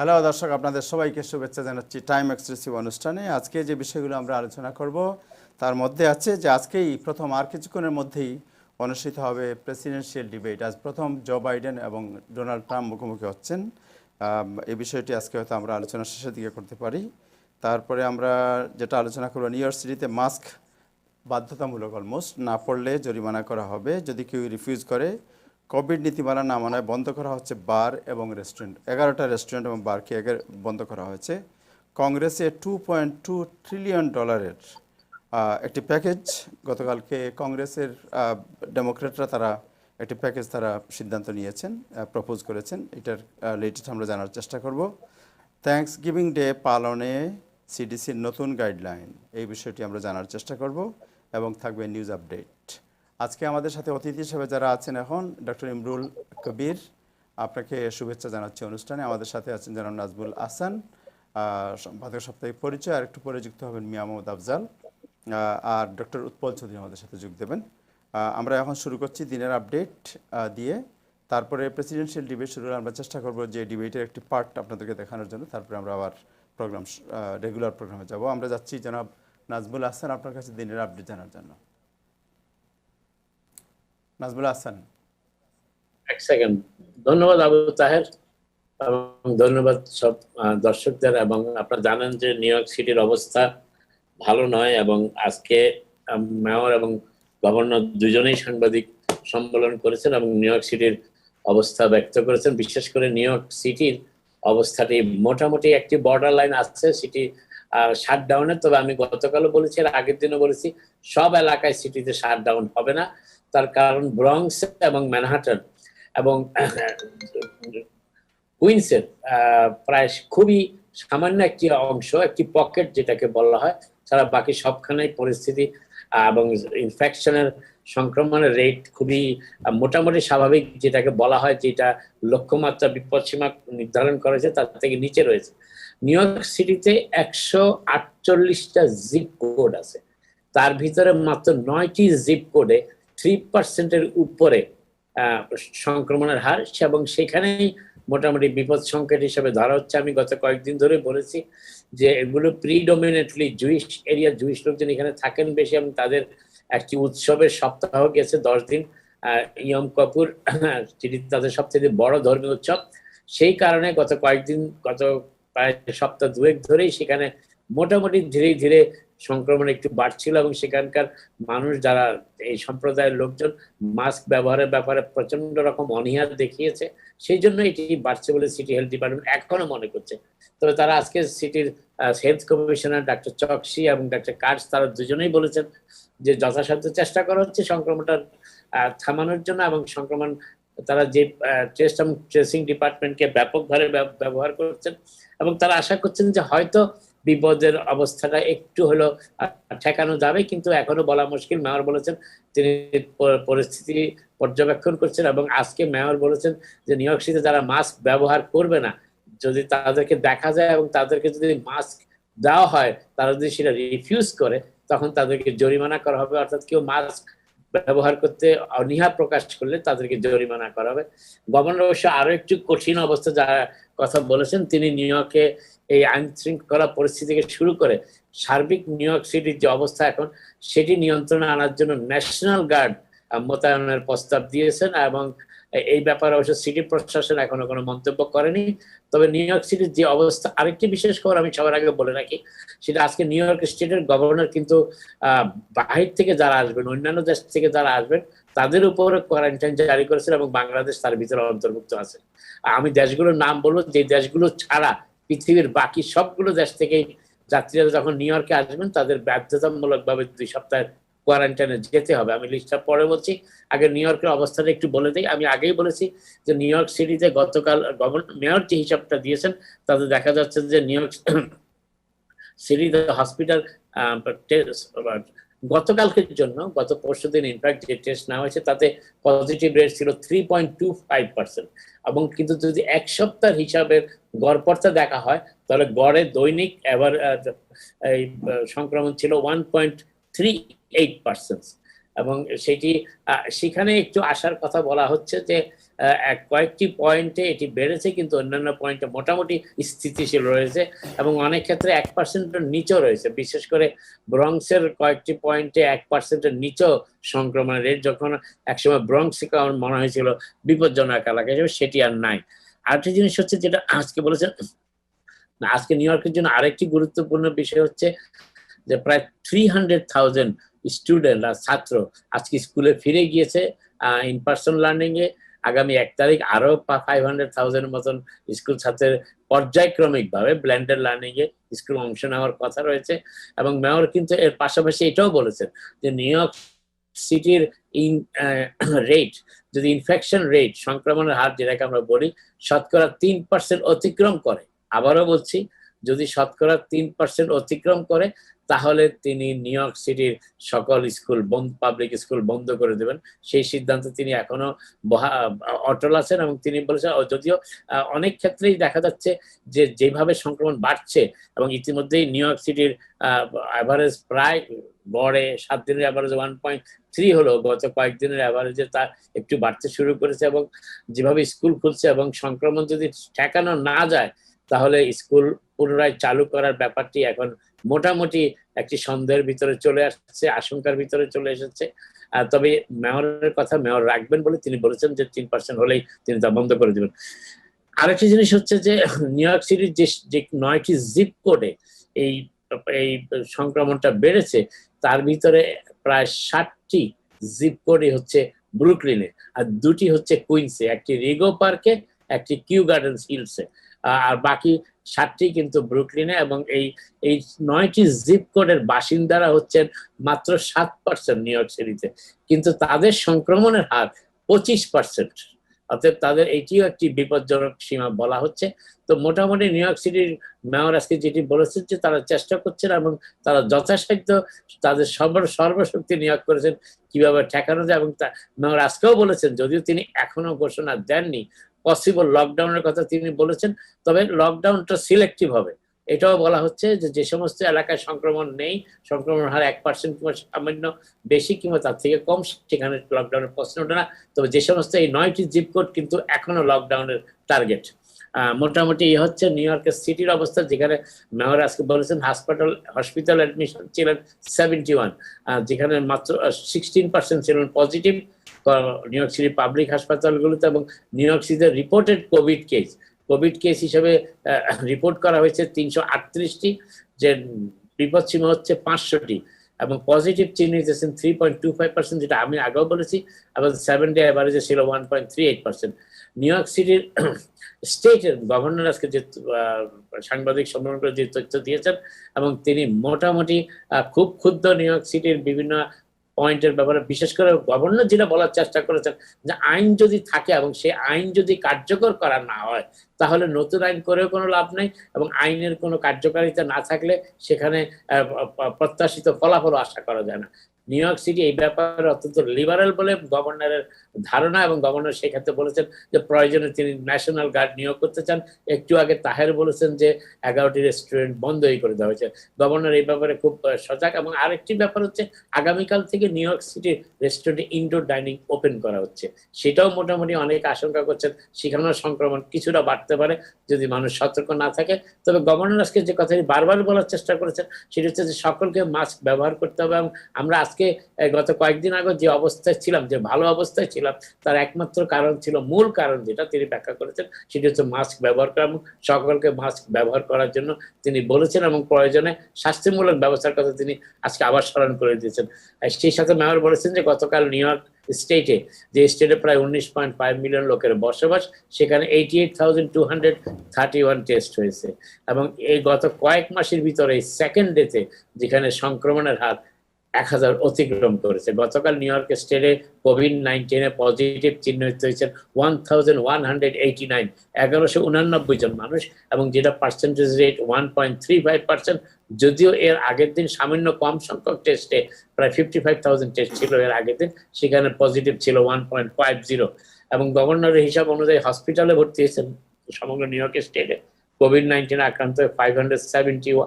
Hello দর্শক, আপনাদের সবাইকে শুভেচ্ছা জানাচ্ছি টাইম এক্সক্লুসিভ অনুষ্ঠানে। আজকে যে বিষয়গুলো আমরা আলোচনা করব তার মধ্যে আছে যে আজকেই প্রথম আর কিছুক্ষণের মধ্যেই অনুষ্ঠিত হবে প্রেসিডেন্সিয়াল ডিবেট। আজ প্রথম জো বাইডেন এবং ডোনাল্ড ট্রাম্প মুখোমুখি হচ্ছেন। এই বিষয়টি আজকে হয়তো আমরা আলোচনা শেষের দিকে করতে পারি। তারপরে আমরা যেটা আলোচনা করব, নিউ ইয়র্ক সিটিতে মাস্ক বাধ্যতামূলক, অলমোস্ট না পড়লে জরিমানা করা হবে যদি কেউ রিফিউজ করে। কোভিড নীতিমালা না মানায় বন্ধ করা হচ্ছে বার এবং রেস্টুরেন্ট, 11টা রেস্টুরেন্ট এবং বারকে বন্ধ করা হয়েছে। কংগ্রেসে $2.2 ট্রিলিয়ন একটি প্যাকেজ গতকালকে কংগ্রেসের ডেমোক্রেটরা তারা একটি প্যাকেজ তারা সিদ্ধান্ত নিয়েছেন, প্রপোজ করেছেন। এটার লেটেস্ট আমরা জানার চেষ্টা করব। থ্যাঙ্কস গিভিং ডে পালনে সিডিসির নতুন গাইডলাইন, এই বিষয়টি আমরা জানার চেষ্টা করব এবং থাকবে নিউজ আপডেট। আজকে আমাদের সাথে অতিথি হিসেবে যারা আছেন, এখন ডক্টর ইমরুল কবির, আপনাকে শুভেচ্ছা জানাচ্ছি অনুষ্ঠানে। আমাদের সাথে আছেন জনাব নাজমুল আহসান, সম্পাদক সাপ্তাহিক পরিচয়, আর একটু পরে যুক্ত হবেন মিয়া মোহাম্মদ আফজাল, আর ডক্টর উৎপল চৌধুরী আমাদের সাথে যোগ দেবেন। আমরা এখন শুরু করছি দিনের আপডেট দিয়ে। তারপরে প্রেসিডেন্সিয়াল ডিবেট শুরু হলে আমরা চেষ্টা করব যে ডিবেটের একটি পার্ট আপনাদেরকে দেখানোর জন্য। তারপরে আমরা আবার প্রোগ্রাম রেগুলার প্রোগ্রামে যাব। আমরা যাচ্ছি জনাব নাজমুল আহসান আপনার কাছে দিনের আপডেট জানার জন্য। নাজমুল আহসান। এক সেকেন্ড। ধন্যবাদ আবু তাহের, এবং ধন্যবাদ সব দর্শকদের। এবং আপনারা জানেন যে নিউ ইয়র্ক সিটির অবস্থা ভালো নয়, এবং আজকে মেয়র এবং গভর্নর দুজনেই সাংবাদিক সম্মেলন করেছেন এবং নিউ ইয়র্ক সিটির অবস্থা ব্যক্ত করেছেন। বিশেষ করে নিউ ইয়র্ক সিটির অবস্থাটি মোটামুটি একটি বর্ডার লাইন আছে সিটি শাটডাউনের। তবে আমি গতকালও বলেছি, আর আগের দিনও বলেছি, সব এলাকায় সিটিতে শাটডাউন হবে না। তার কারণ ব্রঙ্কস এবং ম্যানহাটন এবং কুইন্সের প্রায় খুবই সামান্য একটি অংশ, একটি পকেট যেটাকে বলা হয়, সারা বাকি সবখানেই পরিস্থিতি এবং ইনফেকশনের সংক্রমণের রেট খুবই মোটামুটি স্বাভাবিক, যেটাকে বলা হয় যেটা লক্ষ্যমাত্রা বিপদসীমা নির্ধারণ করেছে তার থেকে নিচে রয়েছে। নিউ ইয়র্ক সিটিতে 148টা জিপ কোড আছে, তার ভিতরে মাত্র 9টি জিপ কোডে 3% উপরে সংক্রমণের হার, এবং সেখানেই মোটামুটি বিপদ সংকেত হিসেবে ধরা হচ্ছে। আমি গত কয়েকদিন ধরে বলেছি যে এগুলো প্রিডমিনেন্টলি জুইশ এরিয়া, জুইশ লোকজন এখানে থাকেন বেশি, এবং তাদের একটি উৎসবের সপ্তাহ গেছে 10 দিন, ইয়ম কপুর, যেটি তাদের সবচেয়ে বড় ধর্মীয় উৎসব। সেই কারণে গত প্রায় সপ্তাহ দুয়েক ধরেই সেখানে মোটামুটি ধীরে ধীরে সংক্রমণ একটু বাড়ছিল, এবং সেখানকার মানুষ যারা এই সম্প্রদায়ের লোকজন মাস্ক ব্যবহারের ব্যাপারে প্রচন্ড রকম অনীহা দেখিয়েছে। সেই জন্য এটি বাড়ছে বলে সিটি হেলথ ডিপার্টমেন্ট এখনো মনে করছে। তবে তারা আজকে সিটির হেলথ কমিশনার ডাক্তার চকসি এবং ডাক্তার কার্স, তারা দুজনেই বলেছেন যে যথাসাধ্য চেষ্টা করা হচ্ছে সংক্রমণটা থামানোর জন্য, এবং সংক্রমণ তারা যে টেস্ট এবং ট্রেসিং ডিপার্টমেন্টকে ব্যাপকভাবে ব্যবহার করছেন, এবং তারা আশা করছেন যে হয়তো বিপদের অবস্থাটা একটু হলো ঠেকানো যাবে, কিন্তু এখনো বলা মুশকিল। মেয়র বলেছেন তিনি পরিস্থিতি পর্যবেক্ষণ করছেন, এবং আজকে মেয়র বলেছেন যে নিউ ইয়র্ক সিটিতে যারা মাস্ক ব্যবহার করবে না, যদি তাদেরকে দেখা যায় এবং তাদেরকে যদি মাস্ক দেওয়া হয়, তারা যদি সেটা রিফিউজ করে, তখন তাদেরকে জরিমানা করা হবে। অর্থাৎ কেউ মাস্ক ব্যবহার করতে অনীহা প্রকাশ করলে তাদেরকে জরিমানা করা হবে। গভর্নর অবশ্য আরো একটু কঠিন অবস্থা যারা কথা বলেছেন, তিনি নিউ ইয়র্কে এই আইন শৃঙ্খলা পরিস্থিতিকে শুরু করে সার্বিক নিউ ইয়র্ক সিটির যে অবস্থা এখন, সেটি নিয়ন্ত্রণে আনার জন্য ন্যাশনাল গার্ড মোতায়েনের প্রস্তাব দিয়েছেন, এবং এই ব্যাপারে অবশ্য সিটি প্রশাসন এখনো কোনো মন্তব্য করেনি। তবে নিউ ইয়র্ক সিটির যে অবস্থা, আরেকটি বিশেষ খবর আমি সবার আগে বলে রাখি, সেটা আজকে নিউ ইয়র্ক স্টেটের গভর্নর কিন্তু বাহির থেকে যারা আসবেন, অন্যান্য দেশ থেকে যারা আসবেন, তাদের উপরে কোয়ারেন্টাইন জারি করেছেন, এবং বাংলাদেশ তার ভিতরে অন্তর্ভুক্ত আছে। আমি দেশগুলোর নাম বলবো, যে দেশগুলো ছাড়া পৃথিবীর বাকি সবগুলো দেশ থেকেই যাত্রীরা যখন নিউ ইয়র্কে আসবেন তাদের বাধ্যতামূলকভাবে 2 সপ্তাহের কোয়ারেন্টাইনে যেতে হবে। আমি লিস্টটা পরে বলছি, আগে নিউ ইয়র্কের অবস্থাটা একটু বলে দিই। আমি আগেই বলেছি যে নিউ ইয়র্ক সিটিতে গতকাল মেয়র যে হিসাবটা দিয়েছেন, তাতে দেখা যাচ্ছে যে নিউ ইয়র্ক সিটিতে হসপিটাল গতকালকের জন্য, গত পরশুদিন ইনফ্যাক্ট যে টেস্ট নেওয়া হয়েছে, তাতে পজিটিভ রেট ছিল 3.25%, এবং কিন্তু যদি এক সপ্তাহের হিসাবের গড়পড়তা দেখা হয়, তাহলে গড়ে দৈনিক এবার এই সংক্রমণ ছিল 1.38%। এবং সেটি সেখানে একটু আসার কথা বলা হচ্ছে যে কয়েকটি পয়েন্টে এটি বেড়েছে, কিন্তু অন্যান্য পয়েন্টে মোটামুটি স্থিতিশীল রয়েছে এবং অনেক ক্ষেত্রে 1%-এর নিচেও রয়েছে। বিশেষ করে ব্রঙ্কসের কয়েকটি পয়েন্টে 1%-এর নিচেও সংক্রমণের রেট, যখন একসময় ব্রঙ্কসকে আমার মনে হয়েছিল বিপজ্জনক এলাকা হিসেবে, সেটি আর নাই। আরেকটি জিনিস হচ্ছে যেটা আজকে বলেছেন, আজকে নিউ ইয়র্কের জন্য আরেকটি গুরুত্বপূর্ণ বিষয় হচ্ছে যে প্রায় 300,000 স্টুডেন্ট ছাত্র আজকে স্কুলে ফিরে গিয়েছে ইন পার্সন লার্নিং এ। আগামী 1 তারিখ আরো 500,000 মতন স্কুল ছাত্রের পর্যায়ক্রমিক ভাবে ব্লেন্ডেড লার্নিং এ স্কুল অংশ নেওয়ার কথা রয়েছে। এবং মেয়র কিন্তু এর পাশাপাশি এটাও বলেছেন যে নিউ ইয়র্ক সিটির রেট, যদি ইনফেকশন রেট, সংক্রমণের হার যেটাকে আমরা বলি, শতকরা 3% অতিক্রম করে, আবারও বলছি যদি শতকরা 3% অতিক্রম করে, তাহলে তিনি নিউ ইয়র্ক সিটির সকল স্কুল পাবলিক স্কুল বন্ধ করে দেবেন। সেই সিদ্ধান্তে তিনি এখনো অটল আছেন এবং তিনি বলেছেন, যদিও অনেক ক্ষেত্রেই দেখা যাচ্ছে যে যেভাবে সংক্রমণ বাড়ছে এবং ইতিমধ্যেই নিউ ইয়র্ক সিটির অ্যাভারেজ প্রায় গড়ে 7 দিনের অ্যাভারেজ 1.3 হলো, গত কয়েকদিনের অ্যাভারেজে তা একটু বাড়তে শুরু করেছে। এবং যেভাবে স্কুল খুলছে এবং সংক্রমণ যদি ঠেকানো না যায়, তাহলে স্কুল পুনরায় চালু করার ব্যাপারটি এখন মোটামুটি একটি সন্দেহের ভিতরে চলে আসছে, আশঙ্কার ভিতরে চলে এসেছে। তবে মেয়রের কথা মেয়র রাখবেন বলে তিনি বলেছেন যে 3% হলেই তিনি তা বন্ধ করে দিবেন। আরেকটি জিনিস হচ্ছে যে নিউ ইয়র্ক সিটির যে 9টি জিপ কোডে এই এই সংক্রমণটা বেড়েছে, তার ভিতরে প্রায় 60টি জিপ কোডই হচ্ছে ব্রুকলিনে, আর 2টি হচ্ছে কুইন্সে, একটি রিগো পার্কে, একটি কিউ গার্ডেন্স হিলসে, আর বাকি 7টি কিন্তু ব্রুকলিনে। এবং এই 9টি জিপ কোডের বাসিন্দারা হচ্ছেন মাত্র 7% নিউ ইয়র্ক সিটিতে, কিন্তু তাদের সংক্রমণের হার 25%। অতএব তাদের এটিও একটি বিপজ্জনক সীমা বলা হচ্ছে। তো মোটামুটি নিউ ইয়র্ক সিটির মেয়র আজকে যেটি বলেছেন যে তারা চেষ্টা করছেন এবং তারা যথাসাধ্য তাদের সর্বশক্তি নিয়োগ করেছেন কিভাবে ঠেকানো যায়। এবং মেয়র আজকেও বলেছেন, যদিও তিনি এখনো ঘোষণা দেননি পসিবল লকডাউনের কথা তিনি বলেছেন, তবে লকডাউনটা সিলেক্টিভ হবে। এটাও বলা হচ্ছে যে যে সমস্ত এলাকায় সংক্রমণ নেই, সংক্রমণ হার 1% কিংবা সামান্য বেশি কিংবা তার থেকে কম, সেখানে লকডাউনের প্রশ্ন ওঠে না। তবে যে সমস্ত এই 9টি জিপ কোড কিন্তু এখনো লকডাউনের টার্গেট। মোটামুটি এই হচ্ছে নিউ ইয়র্কের সিটির অবস্থা, যেখানে মেয়র আজকে বলেছেন হসপিটাল অ্যাডমিশন ছিলেন 71, যেখানে মাত্র 16% ছিলেন positive new York city public হাসপাতালগুলোতে। এবং নিউ ইয়র্ক সিটিতে রিপোর্টেড কোভিড কেস হিসেবে রিপোর্ট করা হয়েছে 338টি, যে বিপদ সীমা হচ্ছে 500টি, এবং পজিটিভ চিহ্নিতেছেন 3.25%, যেটা আমি আগেও বলেছি, এবং 7 ডে অ্যাভারেজে ছিল 1.38%। নিউ ইয়র্ক সিটির স্টেটের গভর্নর আজকে যে সাংবাদিক সম্মেলন করে যে তথ্য দিয়েছেন, এবং তিনি মোটামুটি খুব ক্ষুব্ধ নিউ ইয়র্ক সিটির বিভিন্ন পয়েন্টের ব্যাপারে। বিশেষ করে গভর্নর যেটা বলার চেষ্টা করেছেন যে আইন যদি থাকে এবং সেই আইন যদি কার্যকর করা না হয়, তাহলে নতুন আইন করেও কোনো লাভ নেই, এবং আইনের কোনো কার্যকারিতা না থাকলে সেখানে প্রত্যাশিত ফলাফল আশা করা যায় না। নিউ ইয়র্ক সিটি এই ব্যাপারে অত্যন্ত লিবারেল বলে গভর্নরের ধারণা, এবং গভর্নর সেক্ষেত্রে বলেছেন যে প্রয়োজনে তিনি ন্যাশনাল গার্ড নিয়োগ করতে চান। একটু আগে তাহের বলেছেন যে 11টি রেস্টুরেন্ট বন্ধই করে দেওয়া হয়েছে। গভর্নর এই ব্যাপারে খুব সজাগ। এবং আরেকটি ব্যাপার হচ্ছে আগামীকাল থেকে নিউ ইয়র্ক সিটির রেস্টুরেন্টে ইনডোর ডাইনিং ওপেন করা হচ্ছে, সেটাও মোটামুটি অনেক আশঙ্কা করছেন সেখানেও সংক্রমণ কিছুটা বাড়তে পারে যদি মানুষ সতর্ক না থাকে। তবে গভর্নর আজকে যে কথাটি বারবার বলার চেষ্টা করেছেন সেটা হচ্ছে যে সকলকে মাস্ক ব্যবহার করতে হবে। এবং আমরা আজকে গত কয়েকদিন আগে যে অবস্থায় ছিলাম, যে ভালো অবস্থায় ছিলাম, তার একমাত্র কারণ ছিল, মূল কারণ যেটা তিনি ব্যাখ্যা করেছেন, সেটি হচ্ছে মাস্ক ব্যবহার করা, এবং সকলকে মাস্ক ব্যবহার করার জন্য তিনি বলেছেন, এবং প্রয়োজনে শাস্তিমূলক ব্যবস্থার কথা তিনি আজকে আবার স্মরণ করে দিয়েছেন। সেই সাথে মেয়র বলেছেন যে গতকাল নিউ ইয়র্ক স্টেটে, যে স্টেটে প্রায় 19.5 মিলিয়ন লোকের বসবাস, সেখানে 88,231 টেস্ট হয়েছে। এবং এই গত কয়েক মাসের ভিতরে সেকেন্ড ডেতে যেখানে সংক্রমণের হার 1000 অতিক্রম করেছে। গতকাল নিউ ইয়র্ক স্টেটে কোভিড-19 পজিটিভ চিহ্নিত হয়েছেন 1189, 1199 জন মানুষ, এবং যেটা পার্সেন্টেজ রেট 1.35%। যদিও এর আগের দিন সামান্য কম সংখ্যক টেস্টে প্রায় 55,000 টেস্ট ছিল এর আগের দিন, সেখানে পজিটিভ ছিল 1.50। এবং গভর্নরের হিসাব অনুযায়ী হসপিটালে ভর্তি হয়েছেন সমগ্র নিউ ইয়র্ক স্টেটে কোভিড-19 আক্রান্ত 571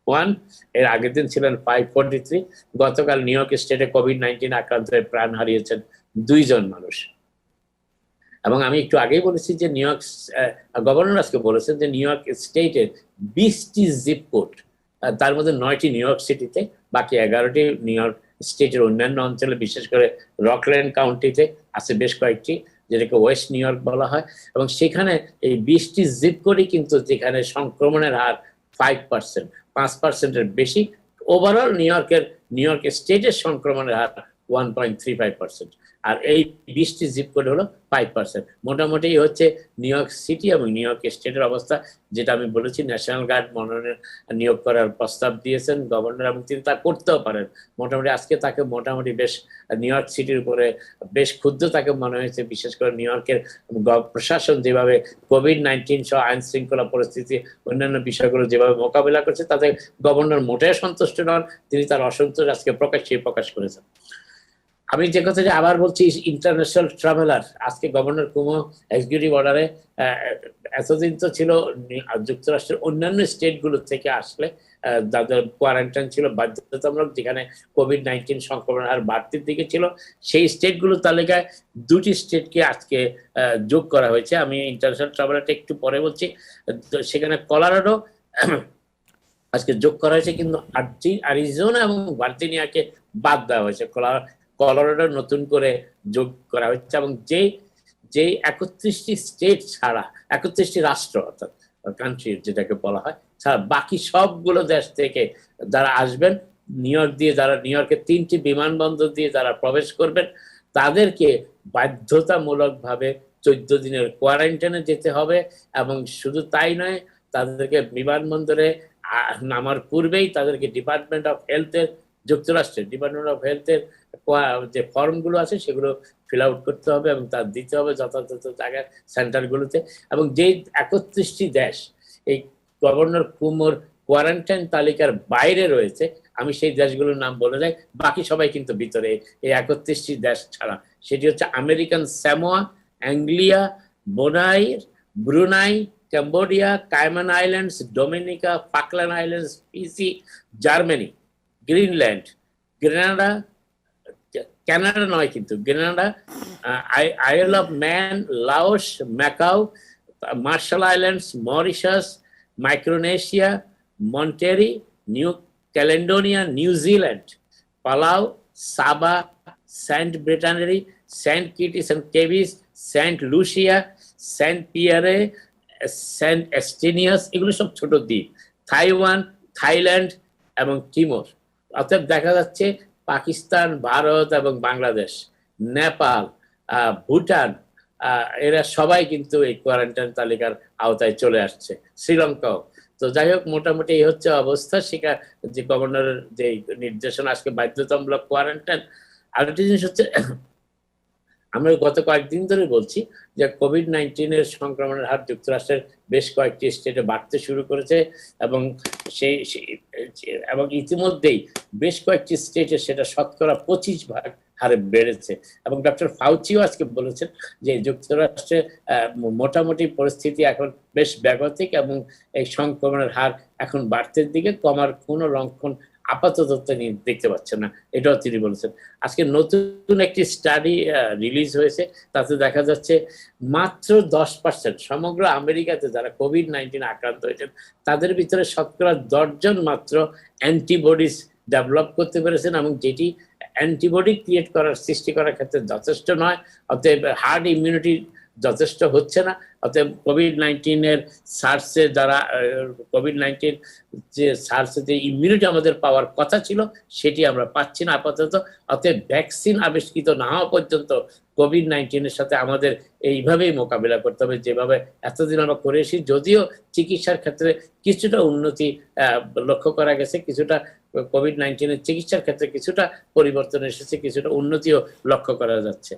541, এর আগের দিন ছিলেন 543। গতকাল নিউ ইয়র্ক স্টেটে কোভিড-19 আক্রান্ত হয়ে প্রাণ হারিয়েছেন 2 জন মানুষ। এবং আমি একটু আগেই বলেছি যে নিউ ইয়র্ক গভর্নর আজকে বলেছেন যে নিউ ইয়র্ক স্টেটের 20টি জিপ কোড, তার মধ্যে 9টি নিউ ইয়র্ক সিটিতে, বাকি 11টি নিউ ইয়র্ক স্টেটের অন্যান্য অঞ্চলে, বিশেষ করে রকল্যান্ড কাউন্টিতে আছে বেশ কয়েকটি, যেটাকে ওয়েস্ট নিউ ইয়র্ক বলা হয়। এবং সেখানে এই 20টি জিপ কোডই কিন্তু যেখানে সংক্রমণের হার 5%, 5%-এর বেশি। ওভারঅল নিউ ইয়র্ক স্টেটের সংক্রমণের হার 1.35%। আর এই 20টি জিপ কোড হলো 5%। মোটামুটি হচ্ছে নিউ ইয়র্ক সিটি এবং নিউ ইয়র্ক স্টেটের অবস্থা, যেটা আমি বলেছি। ন্যাশনাল গার্ড মনোনয়ন নিয়োগ করার প্রস্তাব দিয়েছেন গভর্নর, এবং তিনি তা করতেও পারেন। মোটামুটি আজকে তাকে মোটামুটি বেশ নিউ ইয়র্ক সিটির উপরে বেশ ক্ষুব্ধ তাকে মনে হয়েছে, বিশেষ করে নিউ ইয়র্কের প্রশাসন যেভাবে কোভিড-19 সহ আইন শৃঙ্খলা পরিস্থিতি, অন্যান্য বিষয়গুলো যেভাবে মোকাবিলা করছে, তাতে গভর্নর মোটেও সন্তুষ্ট নন। তিনি তার অসন্তোষ আজকে প্রকাশ করেছেন। আমি যে কথা আবার বলছি, ইন্টারন্যাশনাল ট্রাভেলার, আজকে গভর্নর কুমো এক্সিকিউটিভ অর্ডারে, এতদিন তো ছিল যুক্তরাষ্ট্রের অন্যান্য স্টেটগুলো থেকে আসলে যাদের কোয়ারেন্টাইন ছিল বাধ্যতামূলক, যেখানে কোভিড-19 সংক্রমণের হার বাড়তির দিকে ছিল, সেই স্টেটগুলোর তালিকায় 2টি স্টেটকে আজকে যোগ করা হয়েছে। আমি ইন্টারন্যাশনাল ট্রাভেলারটা একটু পরে বলছি। সেখানে কলোরাডো আজকে যোগ করা হয়েছে, কিন্তু আরিজোনা এবং ভার্জিনিয়াকে বাদ দেওয়া হয়েছে। কলোরাডো নতুন করে যোগ করা হচ্ছে। এবং যে 31টি স্টেট ছাড়া, 31টি রাষ্ট্র অর্থাৎ কান্ট্রি যেটাকে বলা হয় ছাড়া, বাকি সবগুলো দেশ থেকে যারা আসবেন, নিউ ইয়র্ক দিয়ে যারা, নিউ ইয়র্কের 3টি বিমানবন্দর দিয়ে যারা প্রবেশ করবেন, তাদেরকে বাধ্যতামূলকভাবে 14 দিনের কোয়ারেন্টাইনে যেতে হবে। এবং শুধু তাই নয়, তাদেরকে বিমানবন্দরে নামার পূর্বেই তাদেরকে ডিপার্টমেন্ট অফ হেলথের, যুক্তরাষ্ট্রের ডিপার্টমেন্ট অফ হেলথের যে ফর্মগুলো আছে সেগুলো ফিল আউট করতে হবে এবং তা দিতে হবে যথাযথ জায়গায়, সেন্টারগুলোতে। এবং যে 31টি দেশ এই গভর্নর কুমোর কোয়ারেন্টাইন তালিকার বাইরে রয়েছে, আমি সেই দেশগুলোর নাম বলে যাই, বাকি সবাই কিন্তু ভিতরে এই 31টি দেশ ছাড়া। সেটি হচ্ছে American Samoa, Anguilla, Bonaire, Brunei, Cambodia, Cayman Islands, Dominica, Falkland Islands, Fiji, Germany, Greenland, Grenada, Canada নয় কিন্তু Grenada, Isle of Man, Laos, Macau, Marshall Islands, Mauritius, Micronesia, Montserrat, New Caledonia, New Zealand, Palau, Saba, Saint ব্রিটানেরি, Saint Kitts and Nevis, Saint Lucia, Saint Pierre, Saint Eustatius, এগুলো সব ছোট দ্বীপ, Taiwan, Thailand এবং Timor. অর্থাৎ দেখা যাচ্ছে পাকিস্তান, ভারত এবং বাংলাদেশ, নেপাল, ভুটান, এরা সবাই কিন্তু এই কোয়ারেন্টাইন তালিকার আওতায় চলে আসছে, শ্রীলঙ্কাও। তো যাই হোক, মোটামুটি এই হচ্ছে অবস্থা। সেখানে যে গভর্নরের যে নির্দেশনা আজকে বাধ্যতামূলক কোয়ারেন্টাইন। আরেকটি জিনিস হচ্ছে, আমরা গত কয়েকদিন ধরে বলছি যে কোভিড-19 সংক্রমণের হার যুক্তরাষ্ট্রের বেশ কয়েকটি স্টেটে বাড়তে শুরু করেছে, এবং এবং ইতিমধ্যেই বেশ কয়েকটি স্টেটে সেটা শতকরা 25% হারে বেড়েছে। এবং ডক্টর ফাউচিও আজকে বলেছেন যে যুক্তরাষ্ট্রে মোটামুটি পরিস্থিতি এখন বেশ ব্যাগতিক, এবং এই সংক্রমণের হার এখন বাড়তির দিকে, কমার কোনো লক্ষণ আপাতত তিনি দেখতে পাচ্ছেন না, এটাও তিনি বলেছেন। আজকে নতুন একটি স্টাডি রিলিজ হয়েছে, তাতে দেখা যাচ্ছে মাত্র 10% সমগ্র আমেরিকাতে যারা কোভিড-19 আক্রান্ত হয়েছেন, তাদের ভিতরে শতকরা 10 জন মাত্র অ্যান্টিবডিজ ডেভেলপ করতে পেরেছেন, এবং যেটি অ্যান্টিবডি ক্রিয়েট করার, সৃষ্টি করার ক্ষেত্রে যথেষ্ট নয়। অতএব হার্ড ইমিউনিটি যথেষ্ট হচ্ছে না। অতএব কোভিড-19 সার্সে যারা কোভিড-19 যে সার্সে যে ইমিউনিটি আমাদের পাওয়ার কথা ছিল, সেটি আমরা পাচ্ছি না আপাতত। অতএব ভ্যাকসিন আবিষ্কৃত না হওয়া পর্যন্ত কোভিড-19 সাথে আমাদের এইভাবেই মোকাবিলা করতে হবে, যেভাবে এতদিন আমরা করে এসেছি। যদিও চিকিৎসার ক্ষেত্রে কিছুটা উন্নতি লক্ষ্য করা গেছে, কিছুটা কোভিড-19 চিকিৎসার ক্ষেত্রে কিছুটা পরিবর্তন এসেছে, কিছুটা উন্নতিও লক্ষ্য করা যাচ্ছে।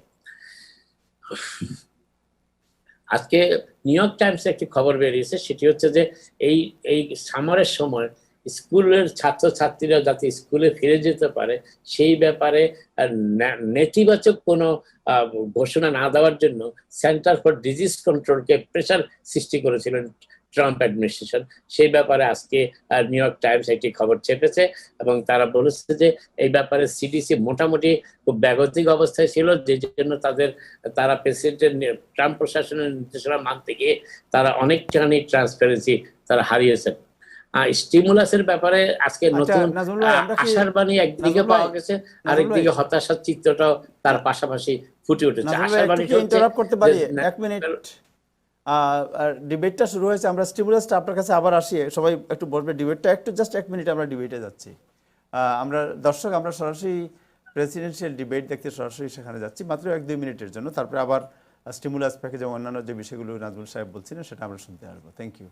আজকে নিউ ইয়র্ক টাইমসে একটি খবর বেরিয়েছে, সেটি হচ্ছে যে এই সামারের সময় স্কুলের ছাত্রছাত্রীরা যাতে স্কুলে ফিরে যেতে পারে, সেই ব্যাপারে নেতিবাচক কোনো ঘোষণা না দেওয়ার জন্য সেন্টার ফর ডিজিজ কন্ট্রোলকে প্রেশার সৃষ্টি করেছিলেন ট্রাম্প অ্যাডমিনিস্ট্রেশন। সেই ব্যাপারে আজকে নিউ ইয়র্ক টাইমস একটি খবর ছেপেছে এবং তারা বলেছে যে এই ব্যাপারে সিডিসি মোটামুটি খুব ব্যাগতিক অবস্থায় ছিল, যে জন্য তারা প্রেসিডেন্টের ট্রাম্প প্রশাসনের নির্দেশনা মানতে গিয়ে তারা অনেকখানি ট্রান্সপারেন্সি তারা হারিয়েছেন। স্টিমুলাসের ব্যাপারে আজকে নতুন আশার বাণী একদিকে পাওয়া গেছে, আরেকদিকে হতাশার চিত্রটাও তার পাশাপাশি ফুটে উঠেছে। আশার বাণী করতে পারি 1 মিনিট, ডিবেটটা শুরু হয়েছে, আমরা স্টিমুলাসটা আপনার কাছে আবার আসি, সবাই একটু বলবে ডিবেটটা একটু জাস্ট 1 মিনিট আমরা ডিবেটে যাচ্ছি। আমরা দর্শক আমরা সরাসরি প্রেসিডেন্সিয়াল ডিবেট দেখতে সরাসরি সেখানে যাচ্ছি মাত্র 1-2 মিনিটের জন্য, তারপরে আবার স্টিমুলাস প্যাকেজ এবং অন্যান্য যে বিষয়গুলো নাজমুল সাহেব বলছিলেন সেটা আমরা শুনতে আসবো। Thank you.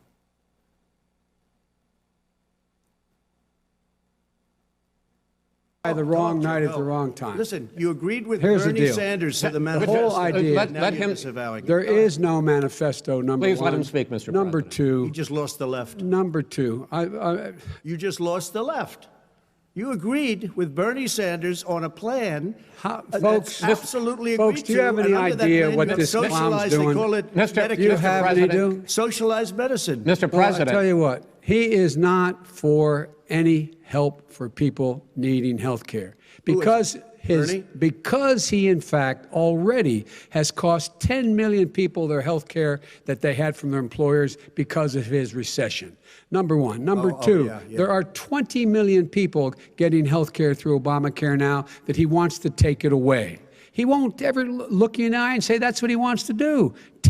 The wrong night at the wrong time. Listen, you agreed with Here's the Bernie deal. Sanders to the The manifesto. whole idea. Now you're disavowing it. There is no manifesto. Number Please one. let him speak, Mr. Number President. two. You just lost the left. Number two. You just lost the left. You agreed with Bernie Sanders on a plan Folks, that's absolutely agreed folks, do you have to, any and under that idea plan, what you this have clown's socialized, they doing? call it Mr. Medicare. Do you have any President. do? Socialized medicine. Mr. Well, I President, tell you what, he is not for any help for people needing health care. Because he, in fact, already has cost 10 million people their health care that they had from their employers because of his recession. Number one. Number two, there are 20 million people getting health care through Obamacare now that he wants to take it away. He won't ever look you in the eye and say that's what he wants to do.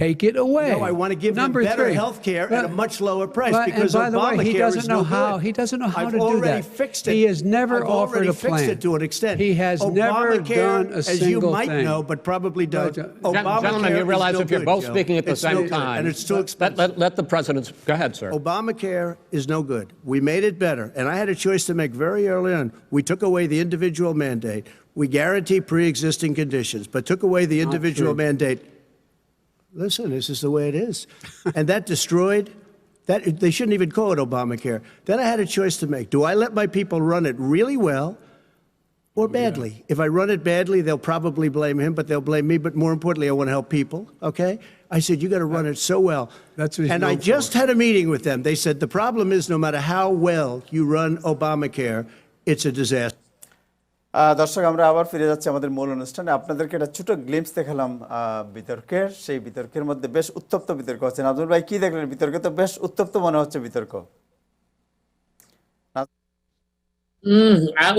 Take it away. No, I want to give them better health care at a much lower price because and by the way, he Obamacare doesn't is know no how. good. He doesn't know how I've to do already that. fixed it. He has never I've offered already a plan. fixed it to an extent. He has never done a as you single might thing. know, but probably don't. Gentlemen, you realize if you're both speaking at the same time, and it's too expensive. let the president. Go ahead, sir. Obamacare is no good. We made it better, and I had a choice to make very early on. We took away the individual mandate. We guarantee pre-existing conditions, but took away the individual mandate. Listen, this is the way it is. And that destroyed, that they shouldn't even call it Obamacare. Then I had a choice to make. Do I let my people run it really well or badly? If I run it badly, they'll probably blame him, but they'll blame me. But more importantly, I want to help people, okay? I said, you got to run it so well. That's what he's and I known just had a meeting with them. They said, the problem is no matter how well you run Obamacare, it's a disaster. দর্শক আমরা আবার ফিরে যাচ্ছি আমাদের মূল অনুষ্ঠানে। আপনাদেরকে একটা ছোট গ্লিম্পস দেখালাম বিতর্কের, সেই বিতর্কের মধ্যে বেশ উত্তপ্ত বিতর্ক হচ্ছে। নাজমুল ভাই কি দেখলেন বিতর্কে? তো বেশ উত্তপ্ত মনে হচ্ছে বিতর্ক।